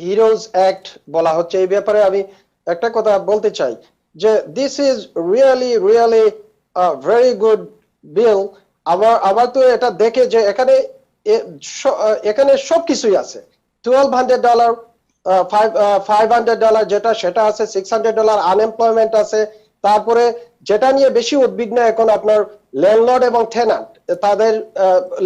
হিরোজ অ্যাক্ট বলা হচ্ছে, এই ব্যাপারে আমি একটা কথা বলতে চাই যে this is really very good bill. আমার তো এটা দেখে যে এখানে সবকিছুই আছে। $1,200, $500 যেটা সেটা আছে, $600 আনএমপ্লয়মেন্ট আছে। তারপরে যেটা নিয়ে বেশি উদ্বিগ্ন এখন আপনার ল্যান্ডলর্ড এবং টেনান্ট, তাদের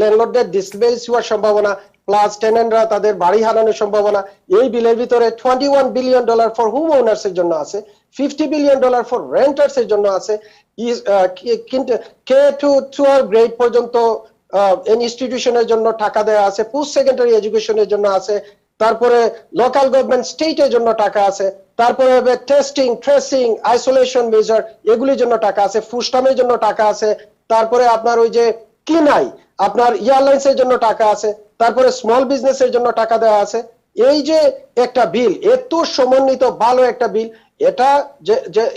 ল্যান্ডলর্ডদের ডিসপ্লেস হওয়ার সম্ভাবনা, প্লাস টেনান্টরা তাদের বাড়ি হারানোর সম্ভাবনা। এই বিলের ভিতরে $21 বিলিয়ন ফর হোম ওনার্স এর জন্য আছে, $50 বিলিয়ন ফর রেন্টার্স এর জন্য আছে, K-12 গ্রেড পর্যন্ত ইনস্টিটিউশনের জন্য টাকা দেওয়া আছে, পোস্ট সেকেন্ডারি এডুকেশনের জন্য আছে, তারপরে লোকাল গভর্নমেন্ট স্টেটের জন্য টাকা আছে, তারপরে টেস্টিং, ট্রেসিং, আইসোলেশন মেজার এগুলির জন্য টাকা আছে, ফুস্টামের জন্য টাকা আছে, তারপরে আপনার ওই যে ক্লিনাই আপনার এয়ারলাইন্সের জন্য টাকা আছে, তারপরে স্মল বিজনেসের জন্য টাকা দেওয়া আছে। এই যে একটা বিল, এত সমন্বিত ভালো একটা বিল,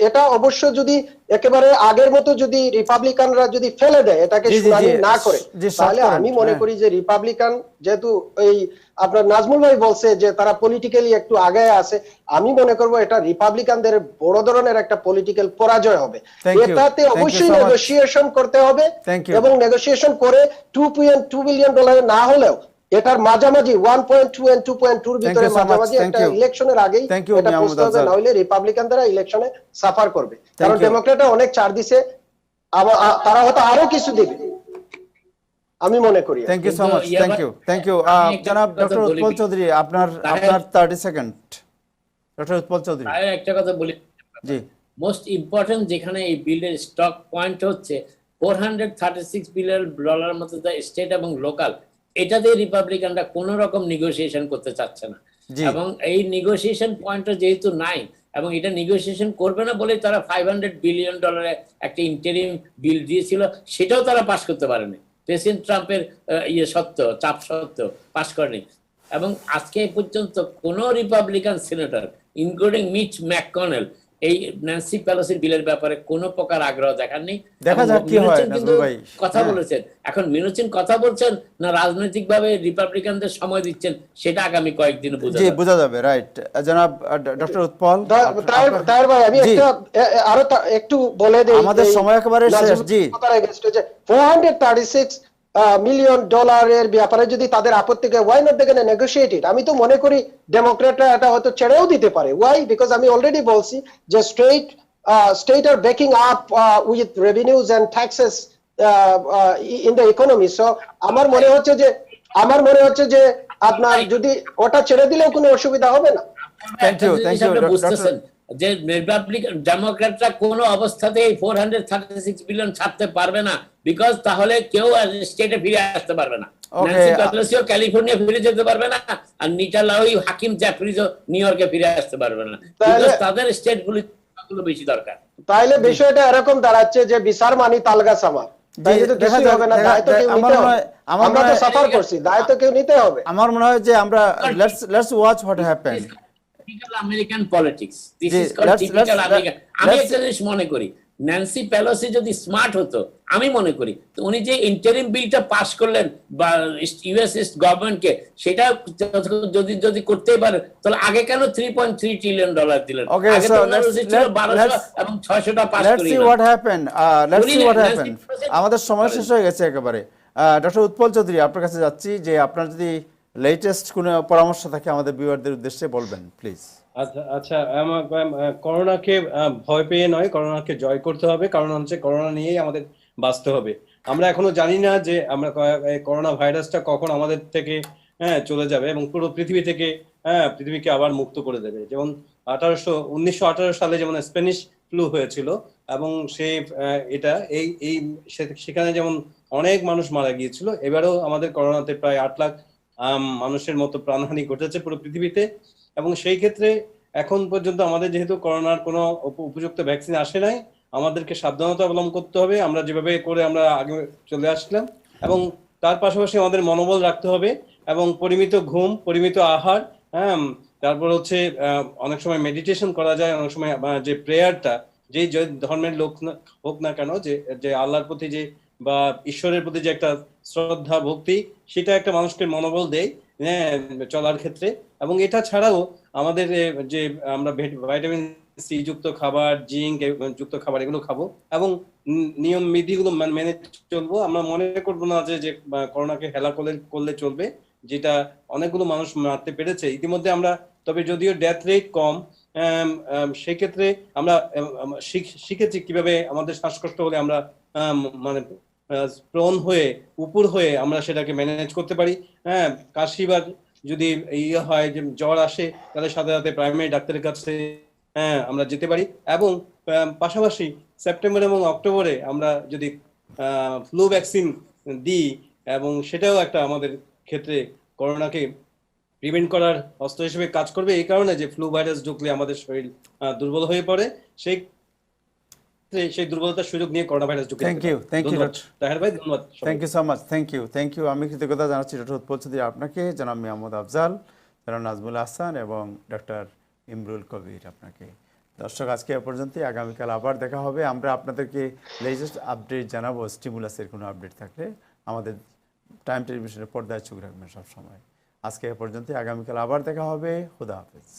এটা অবশ্য যদি একেবারে আগের মতো যদি রিপাবলিকানরা যদি ফেলে দেয়, এটাকে শুনানি না করে, তাহলে আমি মনে করি যে রিপাবলিকান, যেহেতু এই আপনার নাজমুল ভাই বলছে যে তারা পলিটিক্যালি একটু আগে আছে, আমি মনে করবো এটা রিপাবলিকানদের বড় ধরনের একটা পলিটিক্যাল পরাজয় হবে। এটাতে অবশ্যই নেগোসিয়েশন করতে হবে, এবং নেগোসিয়েশন করে $2.2 বিলিয়ন না হলেও এটার মাঝামাঝি 1.2 and 2.2 এর ভিতরে মাঝামাঝি একটা ইলেকশনের আগেই এটা প্রস্তাব হবে, না হলে রিপাবলিকানরা ইলেকশনে সাফার করবে, কারণ ডেমোক্রেটরা অনেক ছাড় দিছে, তারা হয়তো আরো কিছু দিবে আমি মনে করি। Thank you so much. Thank you জনাব ডক্টর উৎপল চৌধুরী, আপনার 30 সেকেন্ড। ডক্টর উৎপল চৌধুরী, একটা কথা বলি। জি, মোস্ট ইম্পর্টেন্ট যেখানে এই বিলের স্টক পয়েন্ট হচ্ছে $436 বিলিয়ন মতো স্টেট এবং লোকাল, এটাতে রিপাবলিকানরা কোন রকম নেগোসিয়েশন করতে চাচ্ছে না, এবং এই নেগোসিয়েশন পয়েন্টটা যেহেতু নাই, এবং এটা নেগোসিয়েশন করবে না বলে তারা $500 বিলিয়ন একটা ইন্টারিম বিল দিয়েছিল, সেটাও তারা পাস করতে পারেনি। প্রেসিডেন্ট ট্রাম্পের চাপ সত্ত্বেও পাস করেনি। এবং আজকে পর্যন্ত কোন Republican senator including Mitch McConnell এই ন্যান্সি পেলোসির বিলের ব্যাপারে কোনো প্রকার আগ্রহ দেখাননি। দেখা যাক কি হয় নাজমুল ভাই। কথা বলেছেন, এখন মিনুচিন কথা বলছেন না রাজনৈতিকভাবে রিপাবলিকানদের সময় দিচ্ছেন, সেটা আগামী কয়েকদিন বোঝা যাবে। রাইট, জনাব ডক্টর উৎপল। তার ভাই আমি আরো একটু বলে দেই, আমাদের সময় একেবারে শেষ। জি, $436 মিলিয়ন এর ব্যাপারে যদি তাদের আপত্তি থাকে, why not they can negotiate it. আমি তো মনে করি ডেমোক্রেটরা এটা হয়তো ছেড়েও দিতে পারে। ওয়াই? বিকজ আমি অলরেডি বলছি যে state are backing up with revenues and taxes in the economy. So আমার মনে হচ্ছে যে আপনার যদি ওটা ছেড়ে দিলেও কোনো অসুবিধা হবে না। থ্যাংক ইউ বুঝতেছেন যে রিপাবলিকান ডেমোক্রেটরা কোনো অবস্থাতেই $436 বিলিয়ন ছাড়তে পারবে না, বিকজ তাহলে কেউ স্টেটে ফিরে আসতে পারবে না। Okay. ন্যান্সি পেলোসিও ক্যালিফোর্নিয়া ফিরে যেতে পারবে না, আর নিটা লাউই হাকিম জাফরিজও নিউ ইয়র্কে ফিরে আসতে পারবে না, বিকজ তাদের স্টেটগুলো বেশি দরকার। তাইলে বিষয়টা এরকম দাঁড়াচ্ছে যে বিচার মানি তালগাছ আমার, তাইলে তো কিছুই হবে না, দায় তো কেউ নিতে হবে। আমরা তো সাফার করছি, দায় তো কেউ নিতে হবে। আমার মনে হয় যে আমরা let's watch what happen. Typical American politics, this is called typical American. আমি একটা জিনিস মনে করি, ন্যান্সি পেলোসি যদি স্মার্ট হতো, আমি মনে করি তো উনি যে ইন্টারিম বিলটা পাস করলেন বা ইউএস গভর্নমেন্টকে, সেটা যদি যদি করতেই পারে তাহলে আগে কেন $3.3 ট্রিলিয়ন দিলেন? আগে তো ওনার উচিত ছিল 1200 এবং 600টা পাস করিয়ে। লেটস সি হোয়াট হ্যাপেন, আমাদের সময় শেষ হয়ে গেছে একেবারে। ডক্টর উৎপল চৌধুরী, আপনার কাছে যাচ্ছি যে আপনার যদি লেটেস্ট কোনো পরামর্শ থাকে আমাদের ভিউয়ারদের উদ্দেশ্যে বলবেন প্লিজ। আচ্ছা, করোনাকে ভয় পেয়ে নয়, করোনাকে জয় করতে হবে। কারণ হচ্ছে করোনা নিয়েই আমাদের বাঁচতে হবে। আমরা এখনো জানি না যে আমরা করোনা ভাইরাসটা কখন আমাদের থেকে চলে যাবে এবং পুরো পৃথিবী থেকে পৃথিবীকে আবার মুক্ত করে দেবে। যেমন 1918 সালে যেমন স্প্যানিশ ফ্লু হয়েছিল এবং এটা সেখানে যেমন অনেক মানুষ মারা গিয়েছিল, এবারেও আমাদের করোনাতে প্রায় 8 লাখ মানুষের মতো প্রাণহানি ঘটেছে পুরো পৃথিবীতে। এবং সেই ক্ষেত্রে এখন পর্যন্ত আমাদের যেহেতু করোনার কোনো উপযুক্ত ভ্যাকসিন আসে নাই, আমাদেরকে সাবধানতা অবলম্বন করতে হবে, আমরা যেভাবে করে আমরা আগে চলে আসলাম। এবং তার পাশাপাশি আমাদের মনোবল রাখতে হবে এবং পরিমিত ঘুম, পরিমিত আহার, তারপর হচ্ছে অনেক সময় মেডিটেশন করা যায়, অনেক সময় যে প্রেয়ারটা, যেই ধর্মের লোক হোক না কেন, যে আল্লাহর প্রতি যে বা ঈশ্বরের প্রতি যে একটা শ্রদ্ধা ভক্তি, সেটা একটা মানুষকে মনোবল দেয় চলার ক্ষেত্রে। এবং এটা ছাড়াও আমাদের যে আমরা ভাইটামিন সি যুক্ত খাবার, জিঙ্ক যুক্ত খাবার এগুলো খাবো এবং নিয়ম বিধিগুলো মেনে চলবো। আমরা মনে করবো না যে করোনাকে হেলা করলে চলবে, যেটা অনেকগুলো মানুষ মারতে পেরেছে ইতিমধ্যে আমরা। তবে যদিও ডেথ রেট কম, সেক্ষেত্রে আমরা শিখেছি কিভাবে আমাদের শ্বাসকষ্ট হলে আমরা মানে প্রণ হয়ে উপর হয়ে আমরা সেটাকে ম্যানেজ করতে পারি। কাশি বা যদি হয় যে জ্বর আসে, তাহলে সাথে সাথে প্রাইমারি ডাক্তারের কাছে আমরা যেতে পারি। এবং পাশাপাশি সেপ্টেম্বর এবং অক্টোবরে আমরা যদি ফ্লু ভ্যাকসিন দিই, এবং সেটাও একটা আমাদের ক্ষেত্রে করোনাকে প্রিভেন্ট করার অস্ত্র হিসেবে কাজ করবে। এই কারণে যে ফ্লু ভাইরাস ঢুকলে আমাদের শরীর দুর্বল হয়ে পড়ে, সেই দুর্বলতার সুযোগ নিয়ে করোনা ভাইরাস ঢুকে। থ্যাংক ইউ তাহের ভাই, ধন্যবাদ। Thank you so much, thank you. আমি কৃতজ্ঞতা জানাচ্ছি ডক্টর উৎপল চৌধুরী আপনাকে, জনাব মোহাম্মদ আফজাল, জনাব নাজমুল হাসান এবং ডক্টর ইমরুল কবির আপনাকে। দর্শক, আজকে এ পর্যন্তই। আগামীকাল আবার দেখা হবে। আমরা আপনাদেরকে লেটেস্ট আপডেট জানাবো। স্টিমুলাসের কোনো আপডেট থাকলে আমাদের টাইম টেলিভিশনের পর্দায় চোখ রাখবেন সবসময়। আজকে এ পর্যন্তই, আগামীকাল আবার দেখা হবে। খুদা হাফেজ।